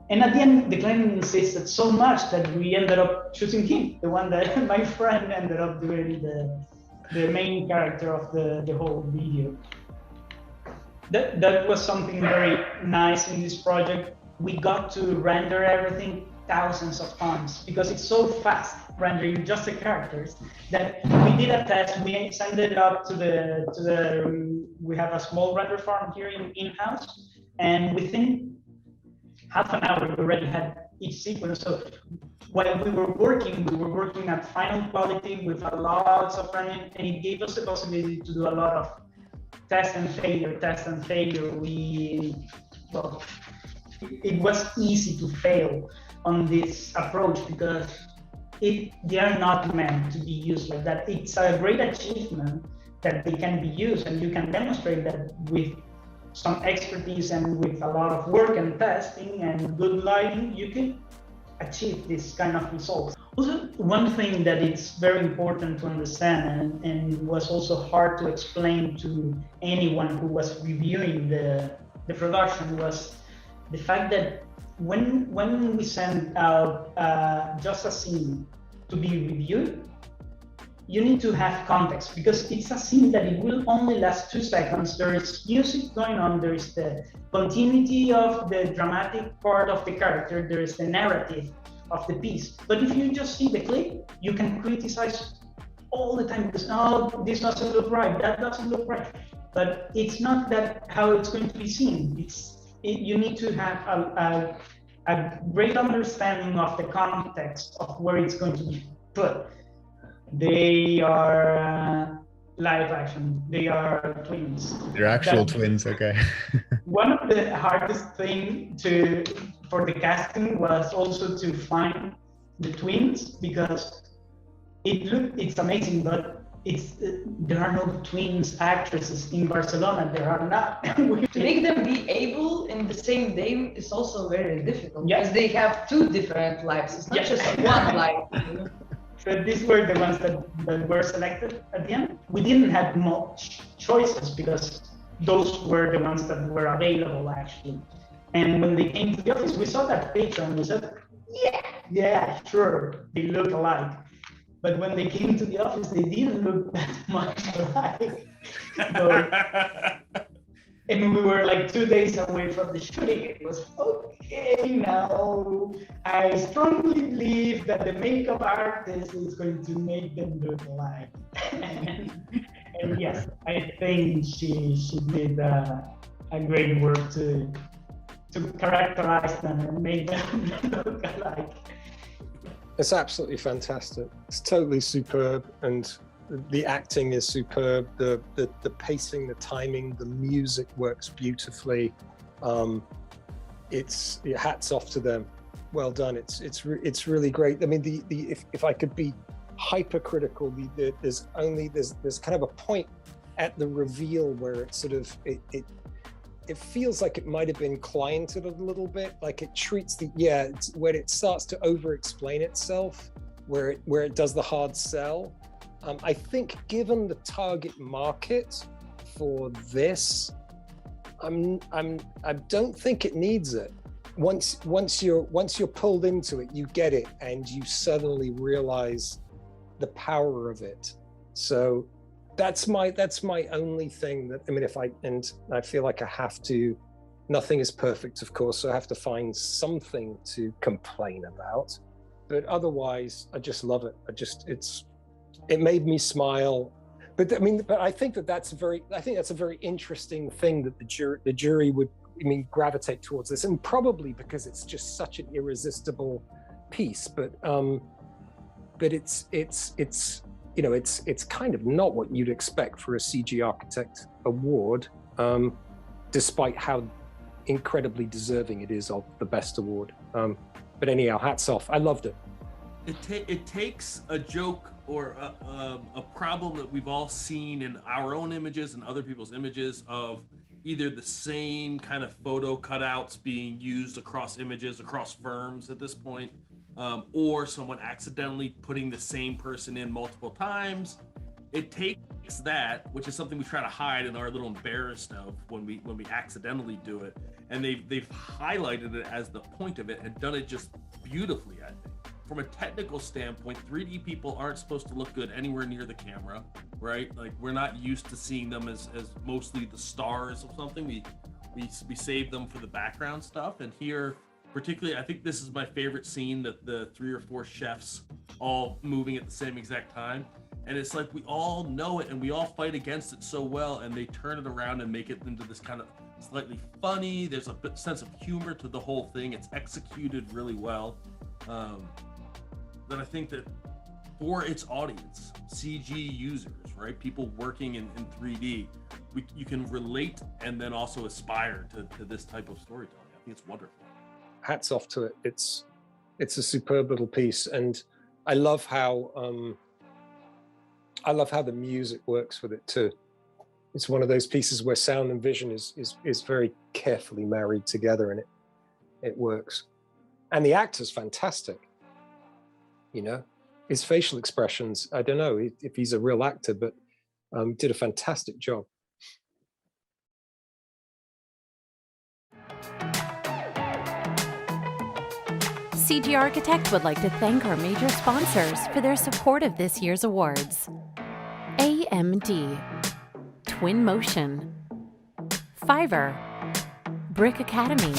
N: And at the end, the client insisted so much that we ended up choosing him, the one that my friend ended up doing the main character of the whole video. That was something very nice in this project. We got to render everything thousands of times because it's so fast rendering just the characters that we did a test. We sent it up to the we have a small render farm here in-house, and within half an hour we already had each sequence. So while we were working at final quality with a lot of running, and it gave us the possibility to do a lot of test and failure. It was easy to fail on this approach because they are not meant to be used like that. It's a great achievement that they can be used, and you can demonstrate that with some expertise and with a lot of work and testing and good lighting, you can achieve this kind of results. Also, one thing that it's very important to understand and was also hard to explain to anyone who was reviewing the production was the fact that when we send out just a scene to be reviewed, you need to have context because it's a scene that it will only last 2 seconds. There is music going on, there is the continuity of the dramatic part of the character, there is the narrative of the piece. But if you just see the clip, you can criticize all the time because, oh, this doesn't look right, that doesn't look right. But it's not that how it's going to be seen. You need to have a great understanding of the context of where it's going to be put. They are live action. They are twins.
F: They're actual twins, okay.
N: One of the hardest things for the casting was also to find the twins because it's amazing, but there are no twins actresses in Barcelona. There are not.
O: To make them be able in the same day is also very difficult
N: Yeah.
O: because they have 2 different lives. It's not just one life.
N: So these were the ones that were selected at the end. We didn't have much choices because those were the ones that were available actually. And when they came to the office, we saw that picture and we said, yeah, sure, they look alike. But when they came to the office, they didn't look that much alike. So, and we were like 2 days away from the shooting. It was okay now. I strongly believe that the makeup artist is going to make them look alike. and yes, I think she did a great work to characterize them and make them look alike.
K: It's absolutely fantastic. It's totally superb, and the acting is superb. The pacing, the timing, the music works beautifully. It's hats off to them. Well done. It's really great. I mean, if I could be hypercritical, there's kind of a point at the reveal where it sort of it feels like it might have been cliented a little bit, like it treats it's when it starts to over-explain itself, where it does the hard sell. I think given the target market for this, I don't think it needs it. Once you're pulled into it, you get it, and you suddenly realize the power of it. So that's my only thing that, I mean, I feel like I have to Nothing is perfect, of course, so I have to find something to complain about. But otherwise, I just love it. It made me smile. But I think that's a very interesting thing that the jury would, gravitate towards this, and probably because it's just such an irresistible piece. But it's kind of not what you'd expect for a CGarchitect award, despite how incredibly deserving it is of the best award. But anyhow, hats off. I loved it.
L: It takes a joke or a problem that we've all seen in our own images and other people's images of either the same kind of photo cutouts being used across images, across firms at this point, or someone accidentally putting the same person in multiple times. It takes that, which is something we try to hide and are a little embarrassed of when we accidentally do it, and they've highlighted it as the point of it and done it just beautifully, I think. From a technical standpoint, 3D people aren't supposed to look good anywhere near the camera, right? Like, we're not used to seeing them as mostly the stars of something. We save them for the background stuff. And here, particularly, I think this is my favorite scene, that the 3 or 4 chefs all moving at the same exact time. And it's like we all know it and we all fight against it so well, and they turn it around and make it into this kind of slightly funny. There's a sense of humor to the whole thing. It's executed really well. That I think that for its audience, CG users, right, people working in 3D, you can relate and then also aspire to this type of storytelling. I think it's wonderful.
K: Hats off to it. It's a superb little piece, and I love how the music works with it too. It's one of those pieces where sound and vision is very carefully married together, and it works. And the actor's fantastic. His facial expressions, I don't know if he's a real actor, but did a fantastic job.
G: CGarchitect would like to thank our major sponsors for their support of this year's awards. AMD, Twinmotion, Fiverr, Brick Academy,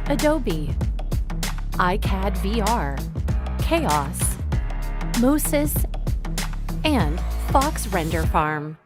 G: Adobe, iCAD VR, Chaos, Moses, and Fox Render Farm.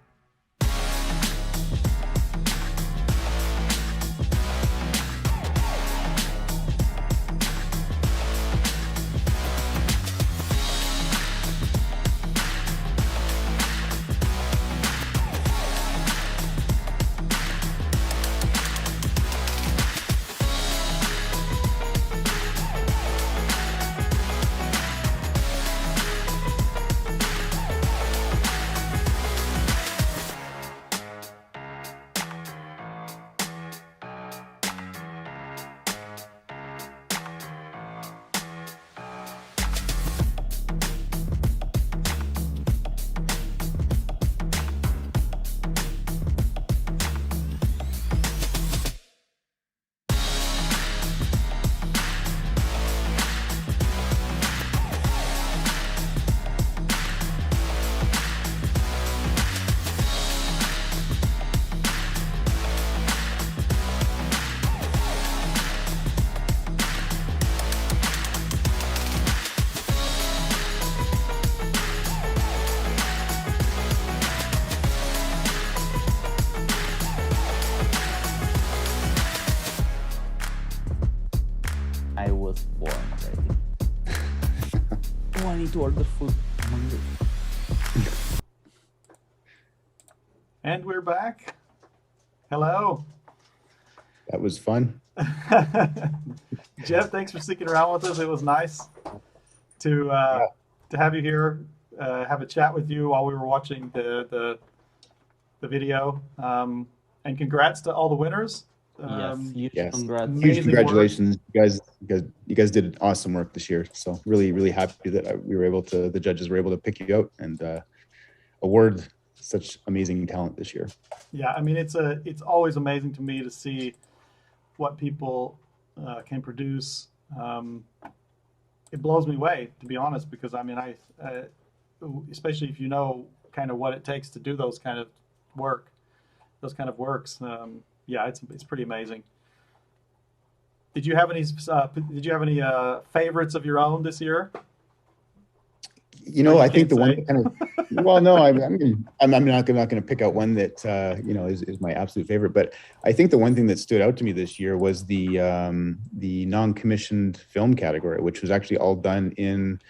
B: I was born already. Oh, I need to order food. I'm hungry.
A: And we're back. Hello.
F: That was fun.
A: Jeff, thanks for sticking around with us. It was nice to have you here, have a chat with you while we were watching the video. And congrats to all the winners.
F: Yes,
B: congrats.
F: Huge congratulations, you guys did awesome work this year. So really happy that the judges were able to pick you out and award such amazing talent this year.
A: Yeah, I mean, it's always amazing to me to see what people can produce. It blows me away, to be honest, because I mean, especially if you know kind of what it takes to do those kind of works. Yeah, it's pretty amazing. Did you have any favorites of your own this year?
F: You know, I think the one that kind of, well, no, I'm not going to pick out one that you know is my absolute favorite, but I think the one thing that stood out to me this year was the non-commissioned film category, which was actually all done in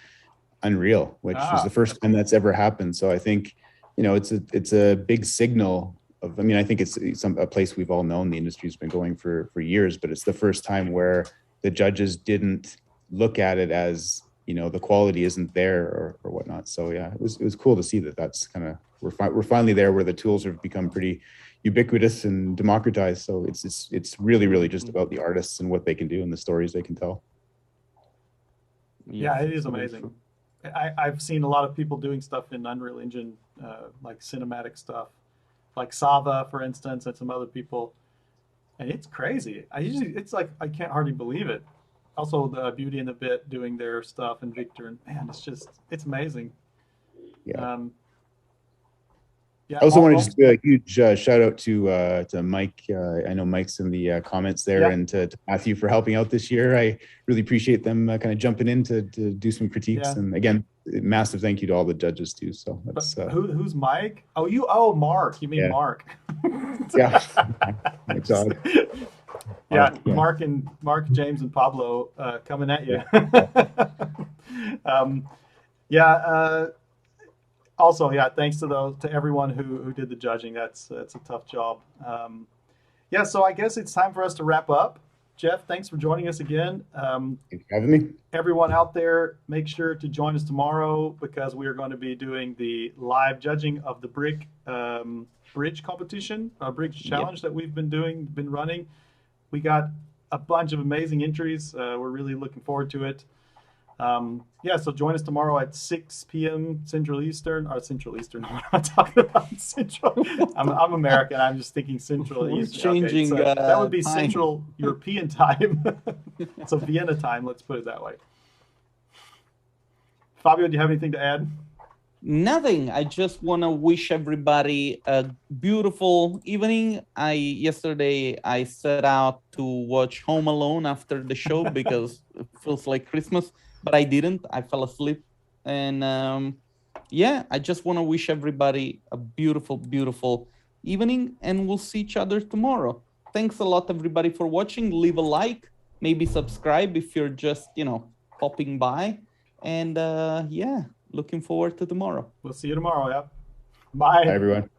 F: Unreal, which is the first time that's ever happened. So I think, you know, it's a big signal of, I mean, I think it's a place we've all known the industry's been going for years, but it's the first time where the judges didn't look at it as, you know, the quality isn't there or whatnot. So yeah, it was cool to see that that's kind of, we're finally there where the tools have become pretty ubiquitous and democratized. So it's really just about the artists and what they can do and the stories they can tell.
A: Yeah, it is amazing. I've seen a lot of people doing stuff in Unreal Engine, like cinematic stuff, like Sava, for instance, and some other people, and it's crazy. It's like I can't hardly believe it. Also, the Beauty and the Bit doing their stuff, and Victor, and man, it's amazing.
F: Yeah.
A: Yeah.
F: I also want to just do a huge shout out to Mike. I know Mike's in the comments there, and to Matthew for helping out this year. I really appreciate them kind of jumping in to do some critiques.
A: Yeah.
F: And again, massive thank you to all the judges too. So that's
A: who's Mike? Oh, Mark. You mean Mark?
F: Yeah. Thanks, God.
A: Yeah, Mark, James, and Pablo coming at you. Also, thanks to everyone who did the judging. That's a tough job. So I guess it's time for us to wrap up. Jeff, thanks for joining us again.
F: Thanks for having me.
A: Everyone out there, make sure to join us tomorrow because we are going to be doing the live judging of the bridge competition, bridge challenge that we've been running. We got a bunch of amazing entries. We're really looking forward to it. So join us tomorrow at 6 p.m. Central Eastern. What am I talking about? Central. I'm American. I'm just thinking Central Eastern.
B: Changing.
A: Okay, so that would be
B: time.
A: Central European time. So Vienna time. Let's put it that way. Fabio, do you have anything to add?
B: Nothing. I just want to wish everybody a beautiful evening. Yesterday I set out to watch Home Alone after the show because it feels like Christmas, but I didn't. I fell asleep. And I just want to wish everybody a beautiful evening, and we'll see each other tomorrow. Thanks a lot, everybody, for watching. Leave a like, maybe subscribe if you're just, popping by. And looking forward to tomorrow.
A: We'll see you tomorrow. Yeah. Bye.
F: Bye, everyone.